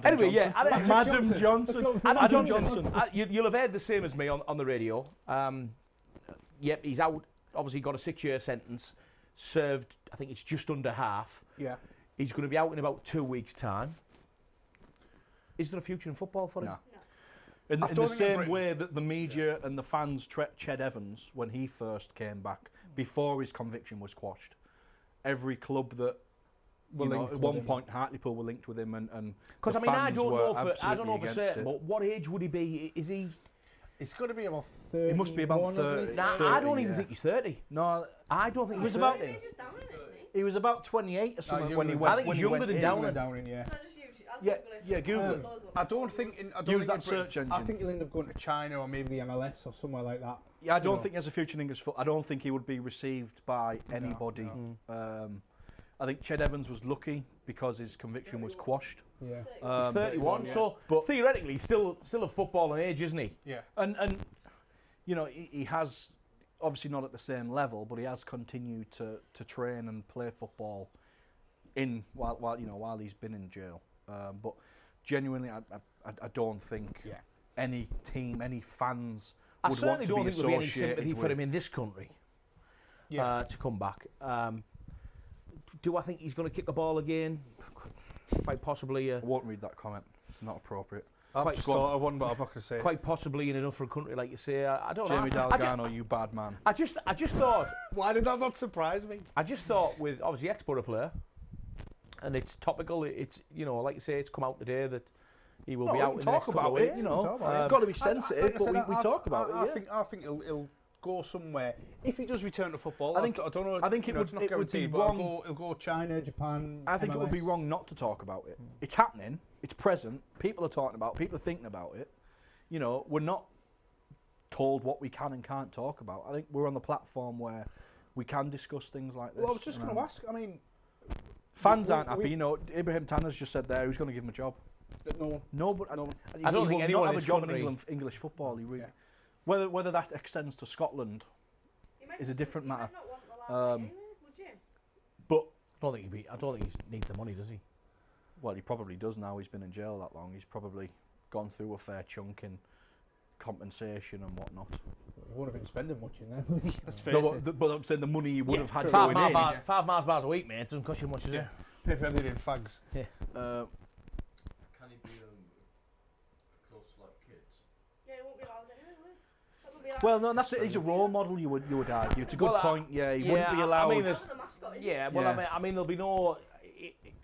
Anyway, Johnson. yeah, Adam Madam Johnson. Johnson. Let's go. Adam Johnson. You'll have heard the same as me on the radio. Yep, he's out. Obviously, got a 6-year sentence. Served, I think it's just under half. Yeah. He's going to be out in about 2 weeks' time. Is there a future in football for him? No. In I the don't think same Britain- way that the media and the fans treated Ched Evans when he first came back, before his conviction was quashed. Every club that, Were you know, linked at with one him. point Hartlepool were linked with him, and Because the I mean, I fans don't were know for absolutely against certain. it. But what age would he be? Is he? It's got to be about 30. He must be about 30. Nah, 30, I don't even yeah. think he's 30. No, I don't think He he's was about- 30. Maybe just down in it, isn't he? he was about 28 or something younger when he than- went. I think when he's he younger went than in. Downing. Downing, yeah. No, just use it. I'll Yeah, Google it. yeah, Google it. Loads of I them. don't think. Use that search engine. I think he'll end up going to China or maybe the MLS or somewhere like that. Yeah, I don't know. think he has a future in English football. I don't think he would be received by anybody. no. I think Ched Evans was lucky because his conviction was quashed. Yeah. He's 31, yeah. so But- theoretically, he's still a footballing age, isn't he? Yeah. And you know, he has obviously not at the same level, but he has continued to train and play football while he's been in jail. But genuinely, I don't think Yeah. any team, any fans I would want certainly to don't be think there'll be any associated sympathy for with. him in this country Yeah. to come back. Do I think he's going to kick the ball again? Quite possibly. I won't read that comment. It's not appropriate. I've Quite- just thought of one, but I'm not going to say it. Quite possibly in enough for a country like you say. I don't Jamie know. Dalgano, you bad man. I just thought. Why did that not surprise me? I just thought with obviously ex-Borough player, and it's topical. It's like you say, it's come out today that he will No, be we out can in the next talk couple of about it, weeks. you know. Talk about it. Got to be sensitive, like I but said, we talk about I it. I think he'll go somewhere if he does return to football. I think- I don't know. I think you it know, would- it's not it would be guaranteed, but wrong- He'll go China, Japan. I think it would be MLS. wrong not to talk about it. It's happening. It's present. People are talking about it. People are thinking about it. You know, we're not told what we can and can't talk about. I think we're on the platform where we can discuss things like this. Well, I was just and, going to ask. I mean, Fans we- aren't happy. we- You know, Ibrahim Tanner's just said there who's going to give him a job. no. No, but No. I don't he think will anyone not in have a this job country- in English football. He really, Yeah. whether that extends to Scotland, You might is a just- different you might matter. not want the limelight Um, anyway, would you? but I don't think he needs the money, does he? well, he probably does now. He's been in jail that long. He's probably gone through a fair chunk in compensation and whatnot. He won't have been spending much in there. Let's face No, it. but I'm saying the money he would have had true. going in. 5 miles a week, mate. It doesn't cost you much, does it? Pay for everything in fags. Can he be close to like kids? Yeah, it won't be allowed anyway, will it? That would be allowed. Well, no, that's it. He's a role model. You would argue. It's a good Well, point. Yeah, he yeah, wouldn't be I allowed. mean, He's there's- not the mascot, is he? Yeah, well, Yeah. I mean, there'll be no.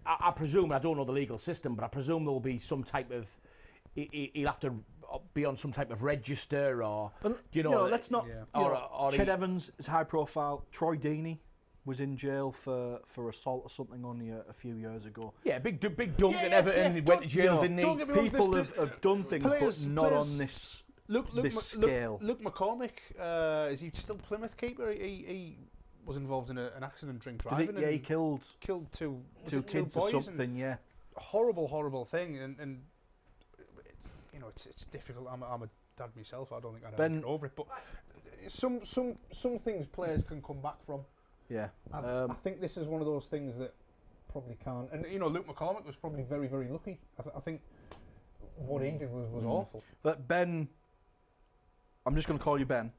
I presume I don't know the legal system, but I presume there'll be some type of. He'll have to be on some type of register, or But, you know, let's not. Yeah. You know, or Ched Evans is high profile. Troy Deeney was in jail for assault or something only a few years ago. yeah, big dunk Yeah, in yeah, Everton. yeah, He went don't- to jail, you know, didn't he? don't get me wrong, People this- have done things, players- but not players- on this. Luke scale. Luke McCormick, is he still Plymouth keeper? He was involved in an accident drink driving. Yeah, he and killed killed two kids or boys and something. Yeah. horrible thing, and you know it's difficult. I'm a dad myself. I don't think I'd ever Ben- get over it, but some things players can come back from. Yeah. I think this is one of those things that probably can't. And you know, Luke McCormick was probably very lucky. I think what he did was awful. But Ben, I'm just going to call you Ben,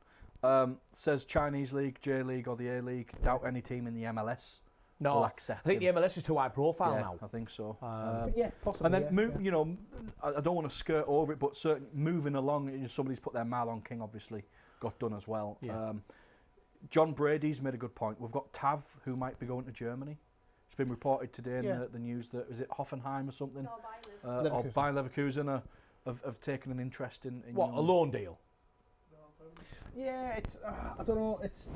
says Chinese League, J League or the A League, doubt any team in the MLS will No, accept I think him. the MLS is too high profile Yeah, now. I think so. But yeah, possibly. And then, yeah, you know, I don't want to skirt over it, but certain moving along, somebody's put their Marlon King, obviously, got done as well. Yeah. John Brady's made a good point. We've got Tav, who might be going to Germany. It's been reported today in the news that, is it Hoffenheim or something? Or Bayer Leverkusen have taken an interest in What, a loan deal? Yeah, it's I don't know. It's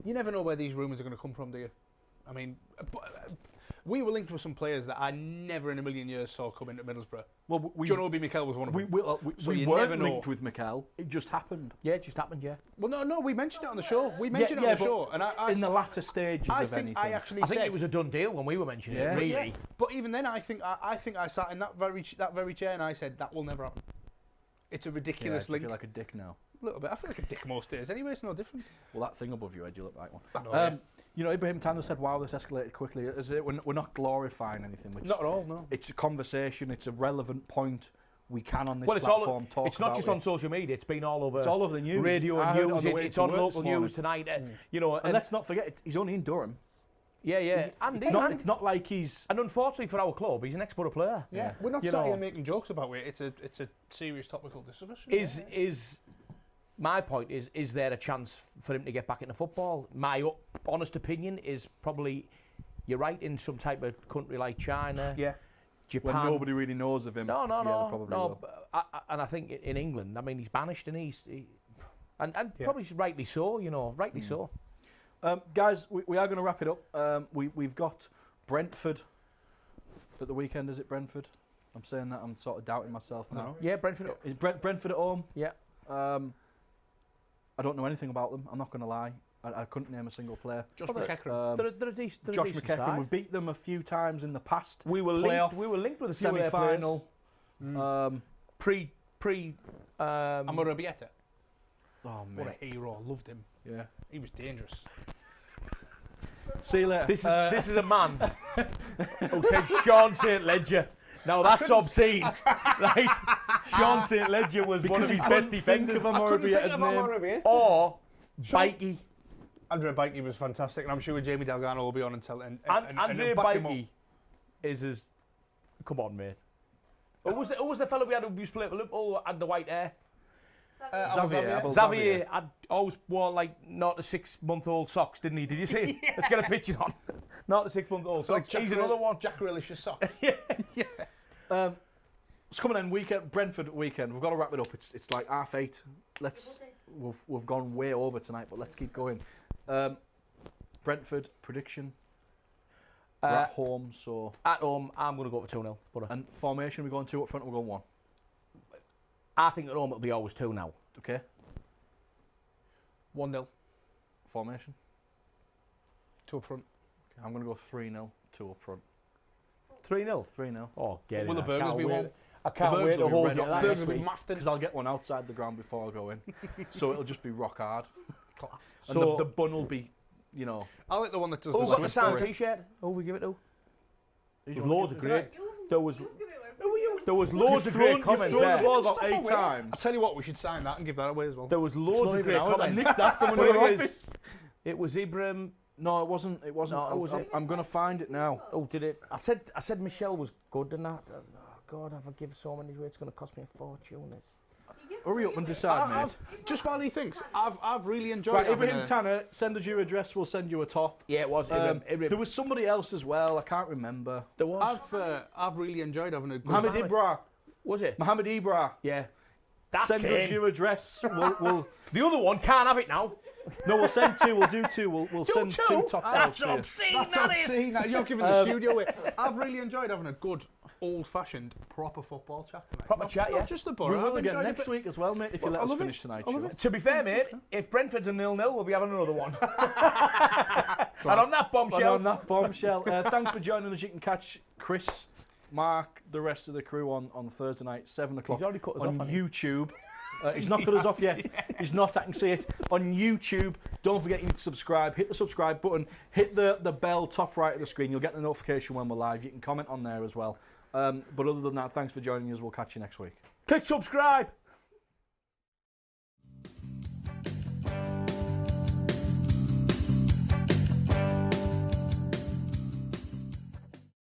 you never know where these rumours are going to come from, do you? I mean, we were linked with some players that I never in a million years saw come into Middlesbrough. Well, John Obi Mikel was one of them. So we weren't linked with Mikel. It just happened. Yeah, it just happened. Yeah. Well, no, we mentioned it on the show. We mentioned it on the show, and I in the latter stages of anything. I think it was a done deal when we were mentioning it. Really. Yeah. But even then, I think I sat in that very chair and I said that will never happen. It's a ridiculous link. I feel like a dick now. A little bit. I feel like a dick most days. Anyway, it's no different. Well, that thing above your head, you look like one. I know, You know, Ibrahim Tanner said, "Wow, this escalated quickly." We're not glorifying anything. Not at all. No. It's a conversation. It's a relevant point. We can on this Well, platform talk. It's not just on social media. It's been all over. It's all over the news. Radio and news. It's on local news tonight. You know, and let's not forget, he's only in Durham. Yeah. And it's not like he's. And unfortunately for our club, he's an ex-Borough player. Yeah. We're not sat here making jokes about it. It's a serious topical discussion. Is my point is there a chance for him to get back into football? My honest opinion is probably you're right, in some type of country like China, Japan. When nobody really knows of him. No. Probably will. And I think in England, I mean, he's banished and and probably rightly so. You know, rightly so. Guys, we are going to wrap it up. We've got Brentford at the weekend. Is it Brentford? I'm saying that. I'm sort of doubting myself now. No. Yeah, Brentford. Is Brentford at home? Yeah. I don't know anything about them. I'm not going to lie. I couldn't name a single player. Josh McEachran. They're a decent Josh decent McEachran. side. We've beat them a few times in the past. We were linked with a few semi-final. Pre. Amorobieta. Oh What mate, a hero! I loved him. yeah. He was dangerous. See you later. This is a man who said Sean St Ledger. Now that's obscene, right? Sean St Ledger was one of his best defenders. Or Bikey. Andrea Bikey was fantastic, and I'm sure Jamie Delgado will be on and Andrea back him up. Bikey is as. Come on, mate. Who was the fellow we had who used to play Liverpool had the white hair? Xavier had always wore like 0 to 6 month old socks, didn't he? Did you see it? Let's get a picture on. 0 to 6 month old socks. He's another one. Jack Grealish's socks. It's coming in weekend, Brentford weekend. We've got to wrap it up. It's like 8:30. We've gone way over tonight, but let's keep going. Brentford prediction. We're at home, so. At home, I'm going to go for 2-0. And formation, we're going 2 up front, or we're going 1. I think at home it'll be always 2 now. Okay. 1-0. Formation. 2 up front. Okay, I'm going to go 3-0, 2 up front. 3-0? 3-0. Oh, get it. Will the Burgers be one? I can't wait to hold you to that Burgers next will be week. maffed in. Because I'll get one outside the ground before I go in. So it'll just be rock hard. Class. And So- the bun will be, you know. I like the one that does Who the got the Swiss sound story. t-shirt? Who we give it to? There's Loads of great. There was You've loads of great comments You've thrown there. the ball about 8 times. I tell you what, we should sign that and give that away as well. There was It's loads not of even great ours. I comments. nicked that from another Well, office. It was Ibrahim. No, it wasn't. It wasn't. No, was it? I'm going to find it now. Oh, did it? I said Michelle was good and that. Oh God, I've given so many. It's going to cost me a fortune. This. Hurry up and decide, mate. Just while he thinks, I've really enjoyed Right, having Ibrahim Tanner, send us your address. We'll send you a top. Yeah, it was Ibrahim. There was somebody else as well. I can't remember. There was. I've really enjoyed having a good Mohammed Ibra. Was it? Mohammed Ibra. Yeah. That's Send us your address. We'll The other one can't have it now. no, we'll send 2. We'll do 2. We'll send 2 tops out That's to you. obscene. That's that is. obscene. You're giving the studio away. I've really enjoyed having a good, old-fashioned, proper football chat tonight. Proper chat, yeah. Not just the We Borough. will I've again enjoyed next it, week as well, mate. If you let I us love finish it. tonight's I love show. it. To be fair, mate, if Brentford's a 0-0, we'll be having another one. And on that Well, bombshell. on that bombshell, thanks for joining us. You can catch Chris, Mark, the rest of the crew on Thursday night, 7 o'clock He's already cut us on off, hasn't he? YouTube. He's not cut us off yet. He's not. I can see it on YouTube. Don't forget you need to subscribe. Hit the subscribe button. Hit the bell top right of the screen. You'll get the notification when we're live. You can comment on there as well. But other than that, thanks for joining us. We'll catch you next week. Click subscribe.